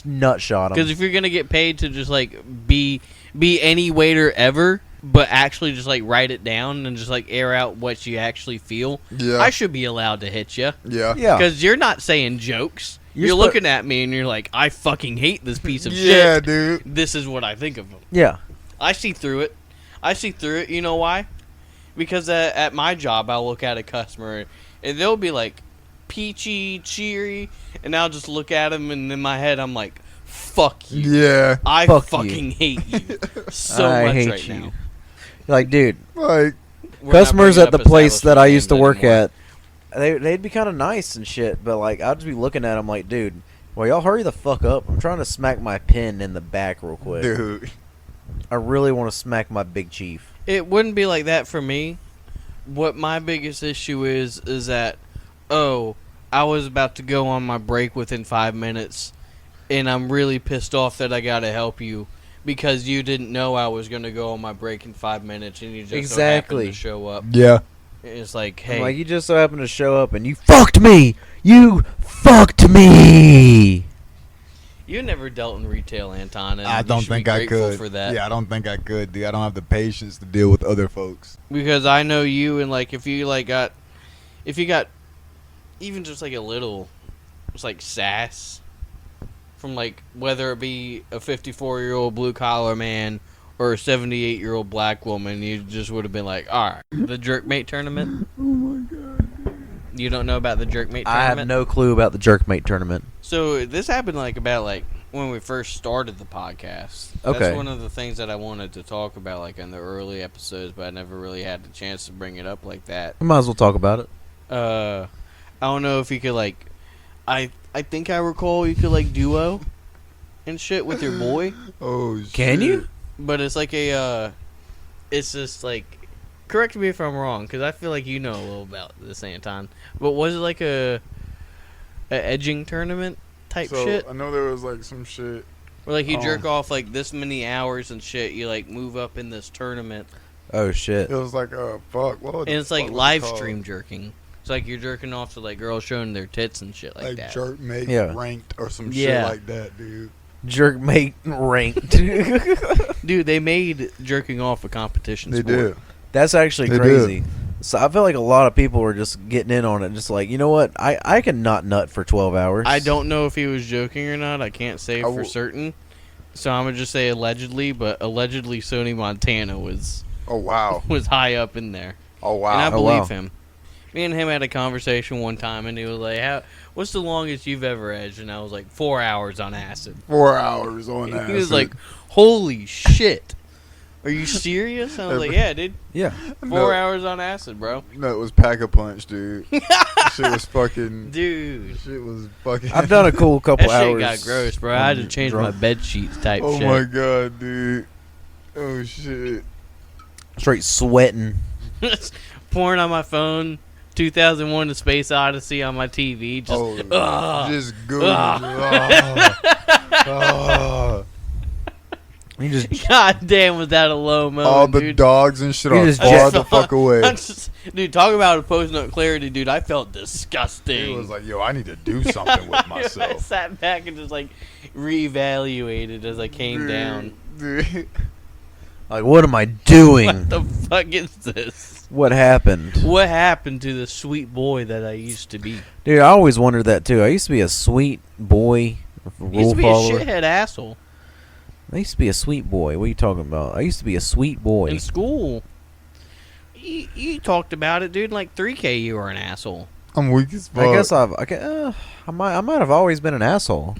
nut shot Because them. if you're gonna get paid to just like be any waiter ever, but actually just like write it down and just like air out what you actually feel, Yeah. I should be allowed to hit you. yeah. Yeah, Because you're not saying jokes. You're spo- looking at me and you're like, I fucking hate this piece of Yeah, shit. dude. This is what I think of him. yeah. I see through it. I see through it. You know why? Because at my job, I'll look at a customer and they'll be like peachy, cheery, and I'll just look at them and in my head I'm like, fuck you. Yeah. I Fuck you. fucking hate you so I much hate right you. now. Like, dude, Like, We're not customers bringing at the up place that I establishment used to names work anymore. at, they'd be kind of nice and shit, but like I'd just be looking at them like, dude, well, y'all hurry the fuck up. I'm trying to smack my pin in the back real quick. dude. I really want to smack my big chief. It wouldn't be like that for me. What my biggest issue is that, oh, I was about to go on my break within 5 minutes, and I'm really pissed off that I gotta help you because you didn't know I was gonna go on my break in 5 minutes, and you just so Exactly. happened to show up. Yeah. It's like, I'm hey, like, you just so happened to show up and you fucked me. You fucked me. you never dealt in retail, Anton, and I you don't should be think I grateful could. for that. Yeah, I don't think I could, dude. I don't have the patience to deal with other folks. Because I know you, and like if you got even just like a little, it's like sass from like whether it be a 54-year-old blue collar man or a 78-year-old black woman, you just would have been like, all right, the Jerkmate tournament. Oh my god! You don't know about the Jerkmate tournament? I have no clue about the Jerkmate tournament. So this happened like about like when we first started the podcast. Okay. That's one of the things that I wanted to talk about like in the early episodes, but I never really had the chance to bring it up like that. We might as well talk about it. I don't know if you could like I think I recall you could like duo and shit with your boy. Oh, shit. Can you? But it's like it's just like, correct me if I'm wrong, because I feel like you know a little about this, Anton. But was it like a edging tournament type shit? I know there was like some shit. Where like you jerk off like this many hours and shit, you like move up in this tournament. Oh shit! It was like fuck. And it's like live stream jerking. It's like you're jerking off to like girls showing their tits and shit like that. Jerk mate ranked or some shit Yeah. like that, dude. Jerk mate ranked. Dude, they made jerking off a competition They sport. did. That's actually They crazy. So I feel like a lot of people were just getting in on it, just like, you know what? I can not nut for 12 hours. I don't know if he was joking or not. I can't say for certain. So I'm gonna just say allegedly, but allegedly Sony Montana was Oh wow. high up in there. Oh wow. And I Oh, believe wow. him. Me and him had a conversation one time, and he was like, "What's the longest you've ever edged?" And I was like, 4 hours on acid. 4 hours on And that. he was like, "Holy shit, are you serious?" And I was like, "Yeah, dude, Yeah. 4 hours on acid, bro." No, it was Pack-a-Punch, dude. Shit was fucking. Dude, Shit was fucking. I've done a cool couple that shit hours. got gross, bro. I had to change my bed sheets type Oh shit. my god, dude. Oh shit. Straight sweating. Pouring on my phone, 2001: The Space Odyssey on my TV. Just, just good. You just God damn, was that a low moment, All the dude. dogs and shit You are just far the fuck away. Dude, talk about opposing up clarity, dude. I felt disgusting. He was like, yo, I need to do something with I myself. sat back and just like reevaluated as I came down. Dude. like, what am I doing? What the fuck is this? What happened? What happened to the sweet boy that I used to be? Dude, I always wondered that too. I used to be a sweet boy, I used rule to be follower. a shithead asshole I used to be a sweet boy. What are you talking about? I used to be a sweet boy. in school. You talked about it, dude. Like 3K, you were an asshole. I'm weak as fuck. I guess I might have always been an asshole.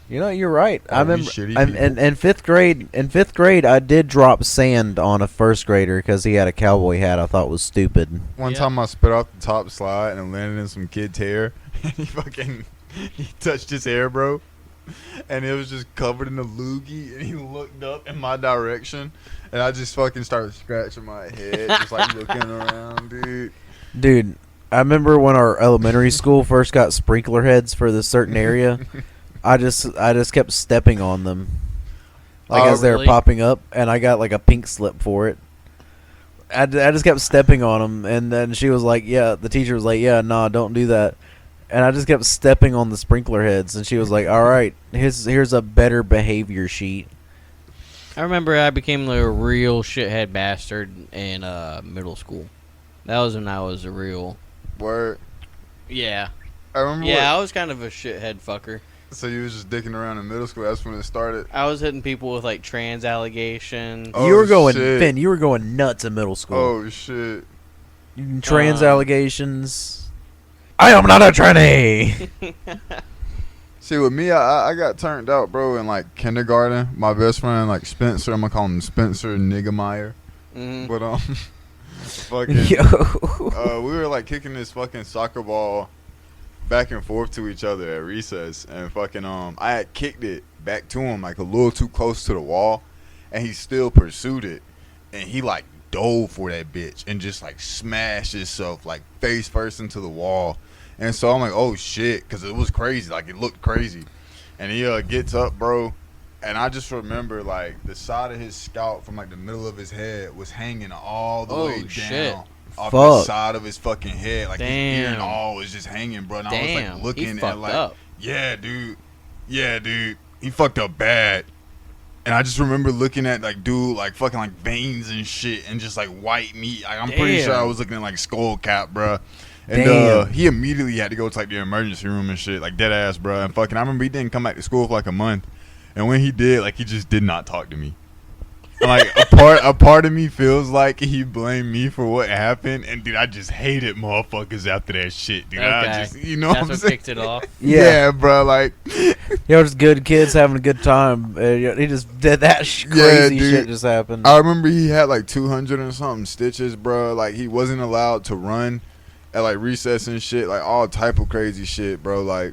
You know, you're right. I we remember shitty in fifth grade. In fifth grade, I did drop sand on a first grader because he had a cowboy hat. I thought was stupid. One Yeah. time I spit off the top slide and it landed in some kid's hair. And he touched his hair, bro. And it was just covered in a loogie. And he looked up in my direction. And I just fucking started scratching my head, just like looking around, dude. Dude, I remember when our elementary school first got sprinkler heads for this certain area. I just kept stepping on them, like Oh, as they were really? popping up, and I got like a pink slip for it. I just kept stepping on them, and then she was like, "Yeah," the teacher was like, "Yeah, nah, don't do that." And I just kept stepping on the sprinkler heads, and she was like, "All right, here's a better behavior sheet." I remember I became a real shithead bastard in middle school. That was when I was a real. Word. Yeah. I remember. Yeah, I was kind of a shithead fucker. So you was just dicking around in middle school. That's when it started. I was hitting people with like trans allegations. Oh, you were going, shit. Finn. You were going nuts in middle school. Oh shit. Trans allegations. I am not a tranny. See, with me, I got turned out, bro, in like kindergarten. My best friend, like Spencer, I'm gonna call him Spencer Niggemeyer. Mhm. But fucking, Yo. we were like kicking this fucking soccer ball back and forth to each other at recess, and fucking I had kicked it back to him like a little too close to the wall, and he still pursued it, and he like dove for that bitch and just like smashed himself like face first into the wall. And so I'm like, oh shit, because it was crazy, like it looked crazy. And he gets up, bro, and I just remember like the side of his scalp from like the middle of his head was hanging all the way down. shit. Off the Fuck. side of his fucking head, like his ear and Damn. all was just hanging, bro. And I was Damn, like looking he at fucked like, up. yeah, dude, he fucked up bad. And I just remember looking at like dude, like fucking like veins and shit, and just like white meat. Like, I'm pretty sure I Damn. was looking at like skull cap, bro. And Damn. he immediately had to go to like the emergency room and shit, like dead ass, bro. And fucking, I remember he didn't come back to school for like a month. And when he did, like he just did not talk to me. And, like a part of me feels like he blamed me for what happened, and dude, I just hated motherfuckers after that shit, dude. I Okay. just, you know, That's what I'm what saying? kicked it off. Yeah. Bro, like, Yo, just good kids having a good time. He just did that crazy dude. shit just happened. I remember he had like 200 and something stitches, bro. Like he wasn't allowed to run at like recess and shit, like all type of crazy shit, bro. Like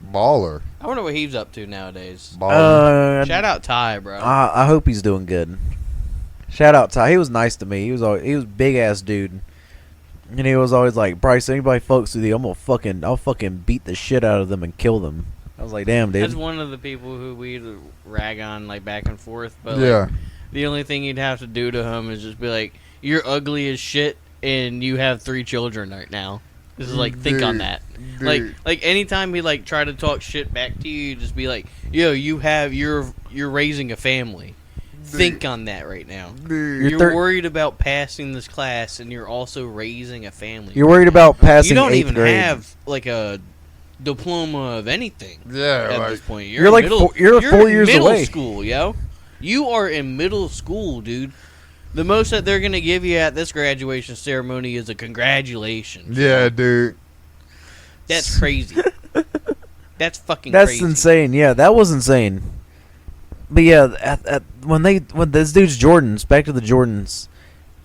Baller. I wonder what he's up to nowadays. Baller. Shout out Ty, bro. I hope he's doing good. Shout out Ty. He was nice to me. He was a big ass dude, and he was always like, Bryce, anybody fucks with you, I'll fucking beat the shit out of them and kill them. I was like, damn, dude. That's one of the people who we rag on like back and forth. But Yeah. like, the only thing you'd have to do to him is just be like, "You're ugly as shit, and you have 3 children right now." This is like, think on that. Dude. Like anytime he like try to talk shit back to you, just be like, "Yo, you're raising a family. Think on that right now. Dude. You're worried about passing this class, and you're also raising a family. You're worried about passing. You don't 8th even grade. have like a diploma of anything. Yeah, At like, this point, You're like you're 4 years middle away. school, yo. You are in middle school, dude. The most that they're gonna give you at this graduation ceremony is a congratulations. yeah, dude. That's crazy. That's fucking That's crazy. insane. Yeah, that was insane. But yeah, when this dude's Jordans, back to the Jordans,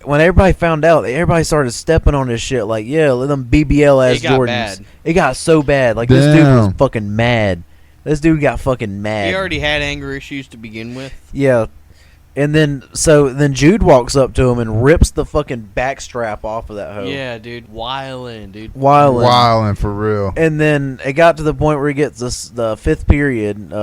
when everybody found out, everybody started stepping on this shit. Like, yeah, let them BBL ass It got Jordans. bad. It got so bad. Like, this dude was Damn. fucking mad. This dude got fucking mad. He already had anger issues to begin with. Yeah. And then Jude walks up to him and rips the fucking back strap off of that hoe. Yeah, dude. Wildin', dude. Wildin'. Wildin' for real. And then it got to the point where he gets the 5th period,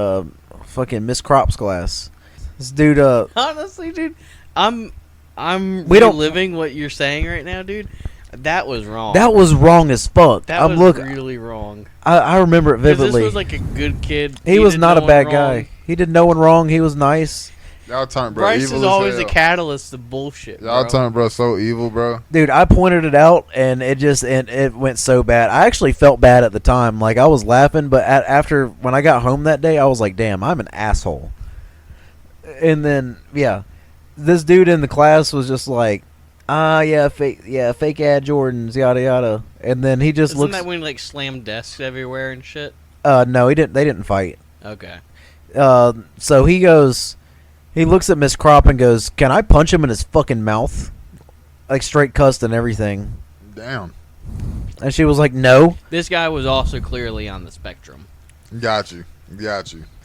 fucking Miss Crops class. This dude, Honestly, dude, I'm We don't- reliving what you're saying right now, dude. That was wrong. that was wrong as fuck. That was really wrong. I remember it 'Cause vividly. This was like a good kid. He was did not no a bad one guy. wrong. He did no one wrong. He was nice. Y'all turned, bro. Bryce evil is as always hell. a catalyst to bullshit. Y'all Bro. turned, bro, so evil, bro. Dude, I pointed it out, and it went so bad. I actually felt bad at the time. Like, I was laughing, but after, when I got home that day, I was like, damn, I'm an asshole. And then, yeah, this dude in the class was just like, fake ad Jordans, yada, yada. And then he just Isn't looks, that when he, like slammed desks everywhere and shit? no, they didn't fight. Okay. So he looks at Miss Crop and goes, can I punch him in his fucking mouth? Like, straight cussed and everything. Damn. And she was like, no. This guy was also clearly on the spectrum. Got you.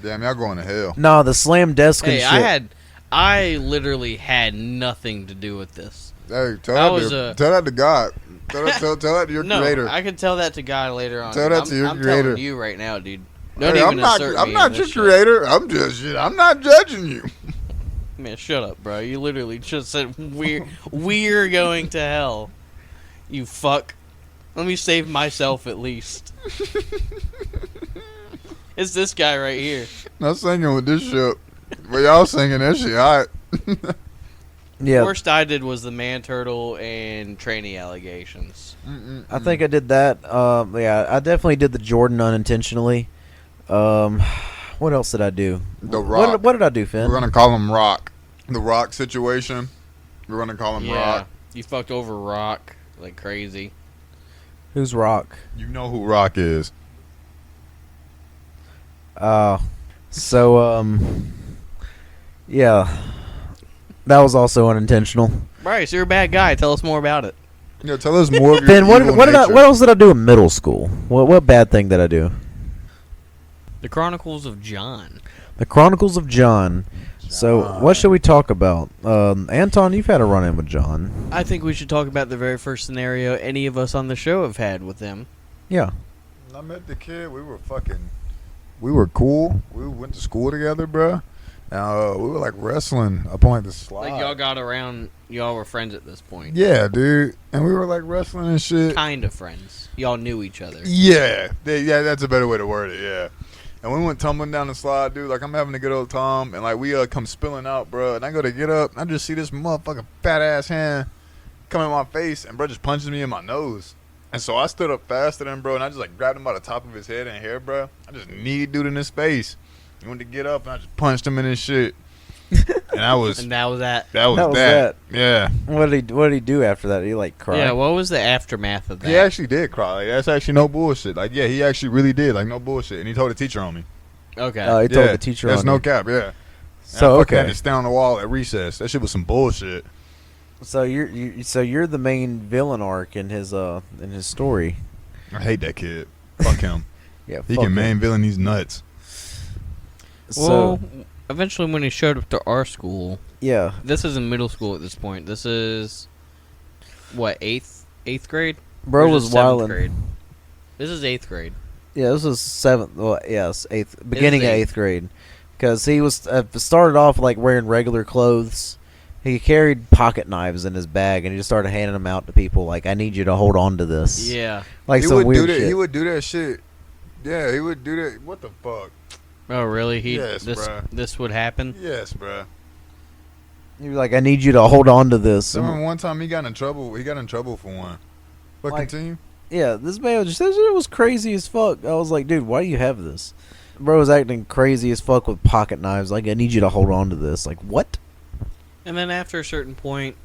Damn, y'all going to hell. Nah, the slam desk and Hey, shit. I literally had nothing to do with this. Hey, tell That that to God. Tell that to your No, creator. I could tell that to God later on. Tell that to your I'm creator. telling you right now, dude. Don't Hey, even insert me I'm in not this your shit. creator. I'm not judging you. Man, shut up, bro. You literally just said we're going to hell. You fuck. Let me save myself at least. It's this guy right here. Not singing with this shit, but y'all singing that shit hot. Yeah, Worst I did was the man turtle and trainee allegations. I think I did that. Yeah, I definitely did the Jordan unintentionally. What else did I do? The Rock. What did I do, Finn? We're gonna call him Rock. The Rock situation. We're gonna call him Yeah, Rock. you fucked over Rock like crazy. Who's Rock? You know who Rock is. Yeah, that was also unintentional. Bryce, you're a bad guy. Tell us more about it. Yeah, tell us more of your Finn, what evil what nature. else did I do in middle school? What bad thing did I do? The Chronicles of John. The Chronicles of John. So, what should we talk about? Anton, you've had a run-in with John. I think we should talk about the very first scenario any of us on the show have had with him. Yeah. When I met the kid, we were cool. We went to school together, bruh. We were like wrestling up on like the slide. Like y'all got around, y'all were friends at this point. Yeah, dude. And we were like wrestling and shit. Kind of friends. Y'all knew each other. Yeah. Yeah, that's a better way to word it, yeah. And we went tumbling down the slide, dude. Like, I'm having a good old time. And, like, we come spilling out, bro. And I go to get up. And I just see this motherfucking fat-ass hand come in my face. And, bro, just punches me in my nose. And so I stood up faster than bro. And I just, like, grabbed him by the top of his head and hair, bro. I just kneed dude in his face. He went to get up. And I just punched him in his shit. And I was... And that was that. That was That was that. Yeah. What did he do after that? Did he like cry? Yeah, what was the aftermath of that? He actually did cry. Like, that's actually no bullshit. Like, yeah, he actually really did. Like, no bullshit. And he told the teacher on me. Okay. He told Yeah, the teacher. That's on no you. cap, yeah. So I fucking had okay. to stand on the wall at recess. That shit was some bullshit. So you're the main villain arc in his story. I hate that kid. Fuck him. Yeah, He fuck can main him. villain these nuts. So, Well, eventually when he showed up to our school, yeah. this is in middle school at this point. This is what, eighth grade? Bro Or is was this seventh wildin'. grade? This is 8th grade. Yeah, this was 7th. Well, yes, 8th. Beginning of eighth. 8th grade. Because he was started off like wearing regular clothes. He carried pocket knives in his bag, and he just started handing them out to people. Like, I need you to hold on to this. Yeah. Like He some would weird do that. shit. He would do that shit. Yeah, he would do that. What the fuck? Oh, really? Yes, bruh. This would happen? Yes, bruh. He was like, I need you to hold on to this. I remember one time he got in trouble. He got in trouble for one. But Like- continue. Yeah, this man was just, this shit was crazy as fuck. I was like, dude, why do you have this? Bro was acting crazy as fuck with pocket knives. Like, I need you to hold on to this. Like, what? And then after a certain point,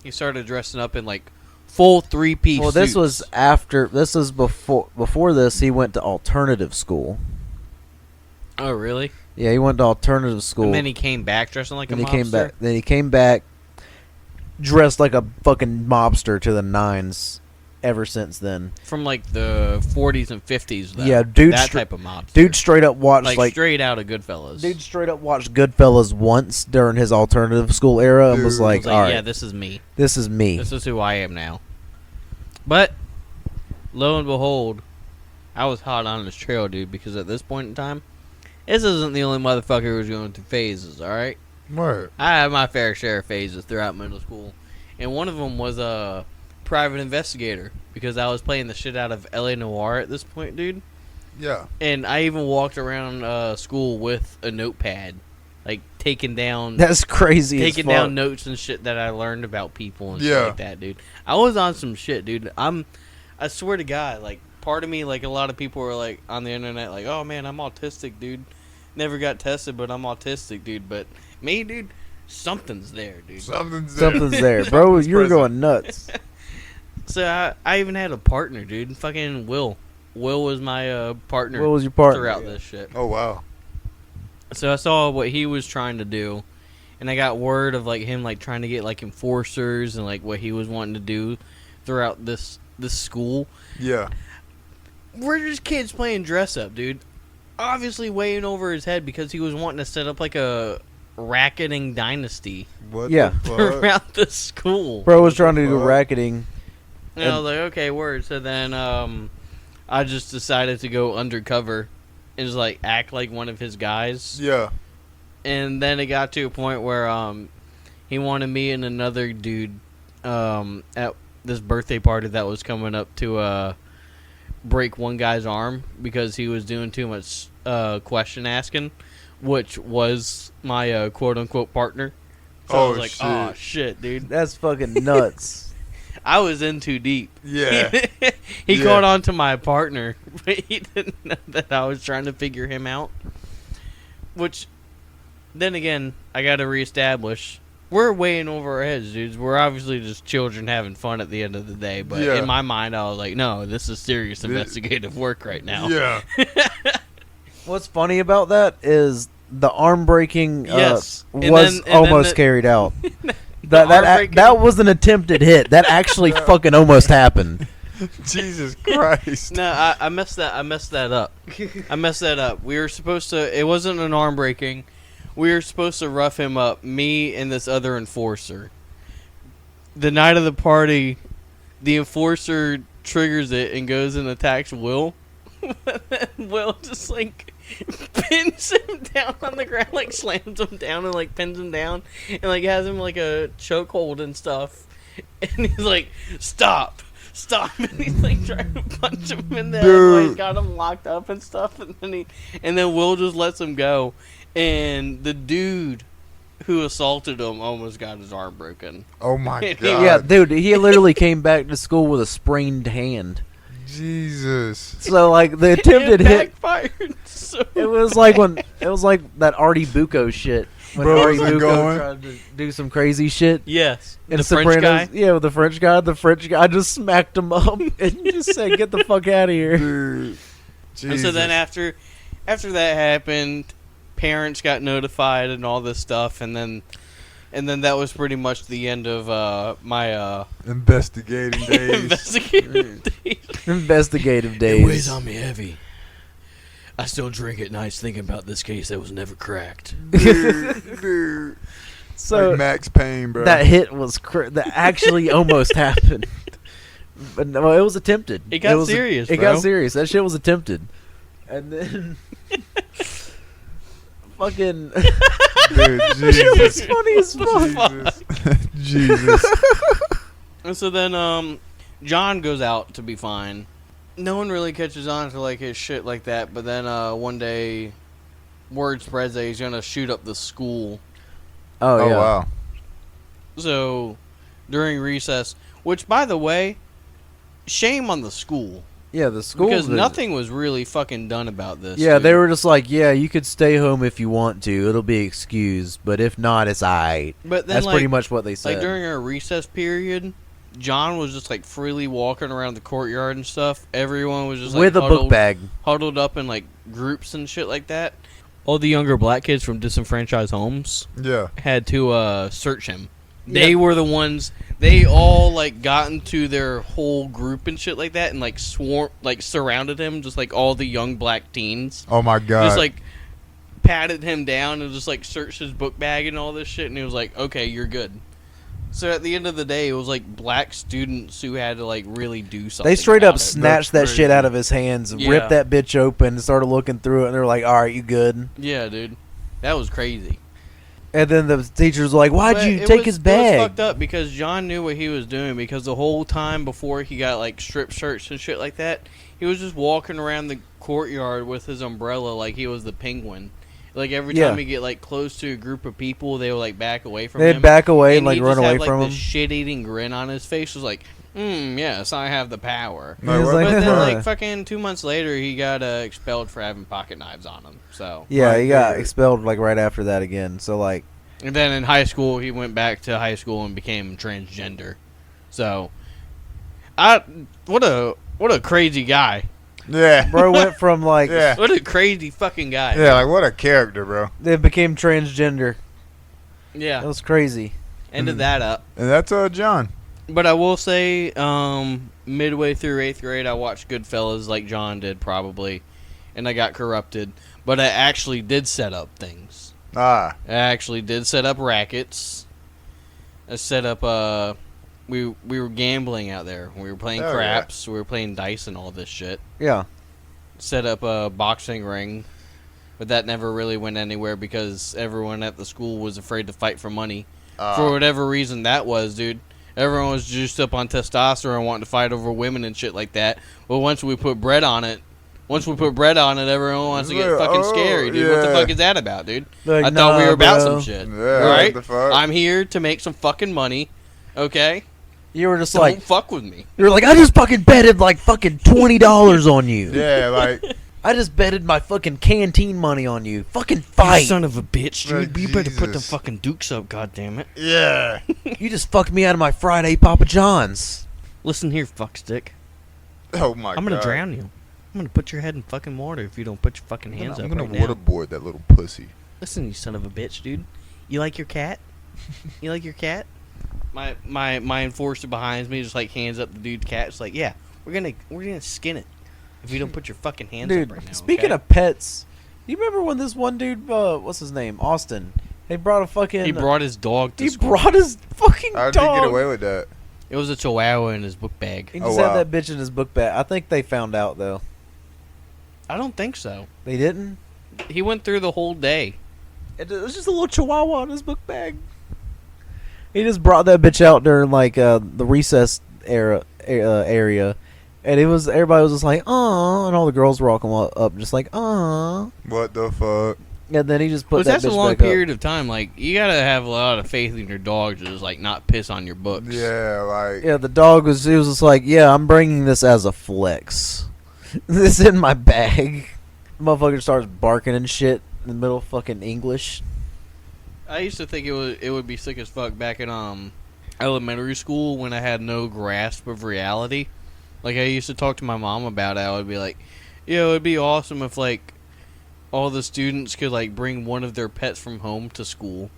he started dressing up in like full 3-piece Well, this suits. was after. This was before this. He went to alternative school. Oh, really? Yeah, he went to alternative school. And then he came back dressing like Then a he mobster? came back. Then he came back, dressed like a fucking mobster to the nines. Ever since then, From like the 40s and 50s, though. Yeah, dude That stra- type of mobster. dude straight up watched like straight out of Goodfellas. dude straight up watched Goodfellas once during his alternative school era and was Dude. like, was like, all right, yeah, this is me. this is me. This is who I am now. But, lo and behold, I was hot on his trail, dude, because at this point in time, this isn't the only motherfucker who was going through phases, alright? Word. I had my fair share of phases throughout middle school. And one of them was a private investigator, because I was playing the shit out of L.A. Noire at this point, dude. Yeah. And I even walked around school with a notepad, like taking down That's crazy. taking as fuck. down notes and shit that I learned about people and Yeah. shit like that, dude. I was on some shit, dude. I swear to God, like, part of me, like, a lot of people were, like, on the internet, like, oh, man, I'm autistic, dude. Never got tested, but I'm autistic, dude. But me, dude, something's there, dude. Something's there. Something's there, bro. Something's You were present. going nuts. So I even had a partner, dude. Fucking Will. Will was my partner. What was your partner? throughout this shit? Oh, wow. So I saw what he was trying to do, and I got word of like him like trying to get like enforcers and like what he was wanting to do throughout this school. Yeah. We're just kids playing dress up, dude. Obviously way in over his head because he was wanting to set up like a racketing dynasty What Yeah. the fuck? around the school. Bro was trying to do Fuck. racketing. And I was like, okay, word. So then I just decided to go undercover and just like act like one of his guys. Yeah. And then it got to a point where he wanted me and another dude at this birthday party that was coming up to break one guy's arm because he was doing too much question asking, which was my quote-unquote partner. So I Oh, was like, shit. oh, shit, dude. That's fucking nuts. I was in too deep. Yeah. He Yeah. caught on to my partner, but he didn't know that I was trying to figure him out. Which, then again, I got to reestablish. We're way in over our heads, dudes. We're obviously just children having fun at the end of the day. But Yeah. in my mind, I was like, no, this is serious investigative work right now. Yeah. What's funny about that is the arm breaking Yes. And was then almost the- carried out. arm breaking- That was an attempted hit. That actually fucking almost happened. Jesus Christ. No, I messed that. I messed that up. I messed that up. We were supposed to. It wasn't an arm breaking. We were supposed to rough him up. Me and this other enforcer. The night of the party, the enforcer triggers it and goes and attacks Will. Will just like pins him down on the ground, like slams him down and like pins him down, and like has him like a chokehold and stuff. And he's like, "Stop." And he's like trying to punch him in the head while he's got him locked up and stuff, and then Will just lets him go, and the dude who assaulted him almost got his arm broken. Oh, my God. Yeah, dude, he literally came back to school with a sprained hand. Jesus. So like the attempted It hit, backfired. So it was like that Artie Bucco shit. When Bro Artie wasn't Bucco going. tried to do some crazy shit. yes, And the French guy. Yeah, with the French guy just smacked him up and just said, "Get the fuck out of here." Dude. Jesus. And so then after that happened, parents got notified and all this stuff, and then that was pretty much the end of my Investigating days. investigative days. Investigative days. on me heavy. I still drink at nights thinking about this case that was never cracked. Dude. So Like Max Payne, bro. that hit was that actually almost happened. But no, it was attempted. It got was serious, It bro. got serious. That shit was attempted. And then fucking Dude, shit was Jesus. funny as fuck. Jesus. And so then John goes out to be fine. No one really catches on to like his shit like that, but then one day word spreads that he's gonna shoot up the school. Oh, Oh, yeah. wow. So during recess, which by the way, shame on the school. Yeah, the school Because nothing was really fucking done about this. Yeah, dude. they were just like, yeah, you could stay home if you want to. It'll be excused, but if not, it's aight. But then, That's like, pretty much what they said. like during our recess period, John was just like freely walking around the courtyard and stuff. Everyone was just like with a book bag. huddled up in like groups and shit like that. All the younger black kids from disenfranchised homes Yeah. had to search him. They were the ones. They all like got into their whole group and shit like that, and like surrounded him, just like all the young black teens. Oh, my God. Just like patted him down and just like searched his book bag and all this shit, and he was like, "Okay, you're good." So at the end of the day, it was like black students who had to like really do something. They straight up about it. snatched that That's shit crazy. out of his hands, Yeah. ripped that bitch open, and started looking through it, and they were like, all right, you good? Yeah, dude, that was crazy. And then the teacher's like, why'd But you it take was- his It was bag? fucked up because John knew what he was doing, because the whole time before he got like strip searched and shit like that, he was just walking around the courtyard with his umbrella like he was the penguin. Like every Yeah. time he get like close to a group of people, they would like back away from They'd him. back away and like he run just away had, like, from this him. shit-eating grin on his face. Was like, yes, I have the power. He was what like, But the then, fuck? like, fucking 2 months later, he got expelled for having pocket knives on him. So, Yeah, he got Right. expelled like right after that again. So like, and then in high school, he went back to high school and became transgender. So, what a crazy guy. Yeah. bro went from like Yeah. What a crazy fucking guy. Yeah, like, what a character, bro. they became transgender. Yeah. That was crazy. Ended that up. And that's John. But I will say, midway through 8th grade, I watched Goodfellas like John did probably, and I got corrupted. But I actually did set up things. Ah. I actually did set up rackets. I set up, we were gambling out there. We were playing Oh, craps. We were playing dice and all this shit. Yeah. Set up a boxing ring. But that never really went anywhere because everyone at the school was afraid to fight for money. For whatever reason that was, dude. Everyone was juiced up on testosterone, wanting to fight over women and shit like that. But once we put bread on it, everyone wants to get Yeah, fucking scary, dude. What the yeah. fuck is that about, dude? Like, I thought we nah, were about bro. some shit. Yeah, Alright? what the fuck? I'm here to make some fucking money, okay? You were just Don't like, fuck with me. you were like, I just fucking betted like fucking $20 on you. Yeah, like, I just betted my fucking canteen money on you. Fucking fight. You son of a bitch, dude. Oh, You better put the Jesus. fucking dukes up, goddammit. yeah. You just fucked me out of my Friday Papa John's. Listen here, fuckstick. Oh, my God. I'm gonna drown you. I'm gonna put your head in fucking water if you don't put your fucking hands I'm up gonna right now. waterboard that little pussy. Listen, you son of a bitch, dude. You like your cat? You like your cat? My enforcer behind me just like hands up the dude's cat. It's like, yeah, we're gonna skin it if you don't put your fucking hands Dude, up right now. speaking okay? of pets, you remember when this one dude, what's his name? Austin. They brought a fucking. he brought his dog to He school. brought his fucking How did dog. he get away with that? It was a chihuahua in his book bag. He Oh, just wow. had that bitch in his book bag. I think they found out though. I don't think so. They didn't. He went through the whole day. It was just a little chihuahua in his book bag. He just brought that bitch out during like the recess area, and everybody was just like, "Aw," and all the girls were walking up just like, "Aw," What the fuck? and then he just put But that that's a bitch long back up. period of time. Like, you gotta have a lot of faith in your dog to just like not piss on your books. Yeah, like, Yeah, the dog was. He was just like, "Yeah, I'm bringing this as a flex. This in my bag." Motherfucker starts barking and shit in the middle of fucking English. I used to think it would be sick as fuck back in elementary school when I had no grasp of reality. Like, I used to talk to my mom about it. I would be like, "Yeah, it'd be awesome if like all the students could like bring one of their pets from home to school,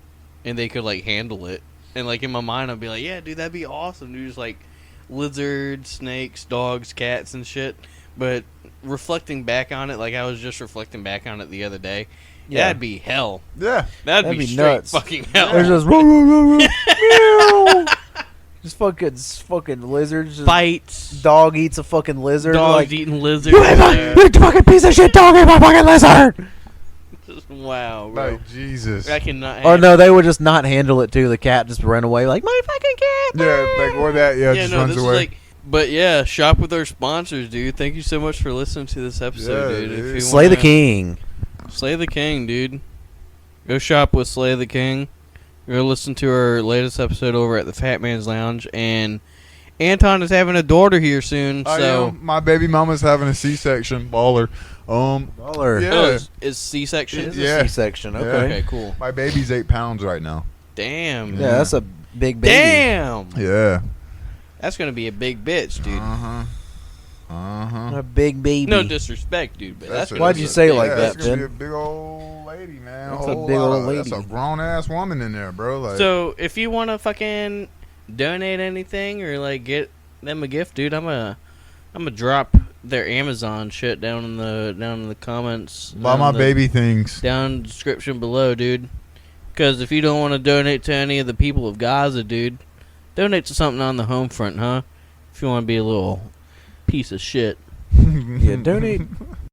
and they could like handle it." And like in my mind, I'd be like, "Yeah, dude, that'd be awesome, dude. Just like lizards, snakes, dogs, cats, and shit." But reflecting back on it, like I was just reflecting back on it the other day, Yeah. that'd be hell. Yeah. That'd be straight nuts. fucking hell. There's just roar, roar, roar, roar, meow. Just fucking lizards. Just Bites. dog eats a fucking lizard. Dogs like, eating lizards. you fucking piece of shit dog ate my fucking lizard. Wow, bro. Like, Jesus. I cannot. Or no, they would just not handle it too. The cat just run away like my fucking cat. Yeah, like, or that, Yeah, just no, runs this away. is like. But yeah, shop with our sponsors, dude. Thank you so much for listening to this episode, Yeah, dude. If dude. you Slay the wanna- king. Slay the King, dude. Go shop with Slay the King. Go listen to our latest episode over at the Fat Man's Lounge. And Anton is having a daughter here soon, I so am. My baby mama's having a C-section. Baller. Baller. Yeah. Oh, is C-section? It's Yeah. a C-section. Okay. Okay, cool. My baby's 8 pounds right now. Damn. Yeah, that's a big baby. Damn. Yeah. That's gonna be a big bitch, dude. A big baby. No disrespect, dude, but that's That's gonna Why'd be you a say it big like Yeah, that, that's gonna be Ben? a big old lady, man. That's a a whole big lot old of- That's a lady. grown ass woman in there, bro. Like, So if you want to fucking donate anything or like get them a gift, dude, I'm gonna drop their Amazon shit down in the comments. buy down my in the- baby things. down in the description below, dude. Because if you don't want to donate to any of the people of Gaza, dude, donate to something on the home front, huh? If you want to be a little piece of shit. Yeah, donate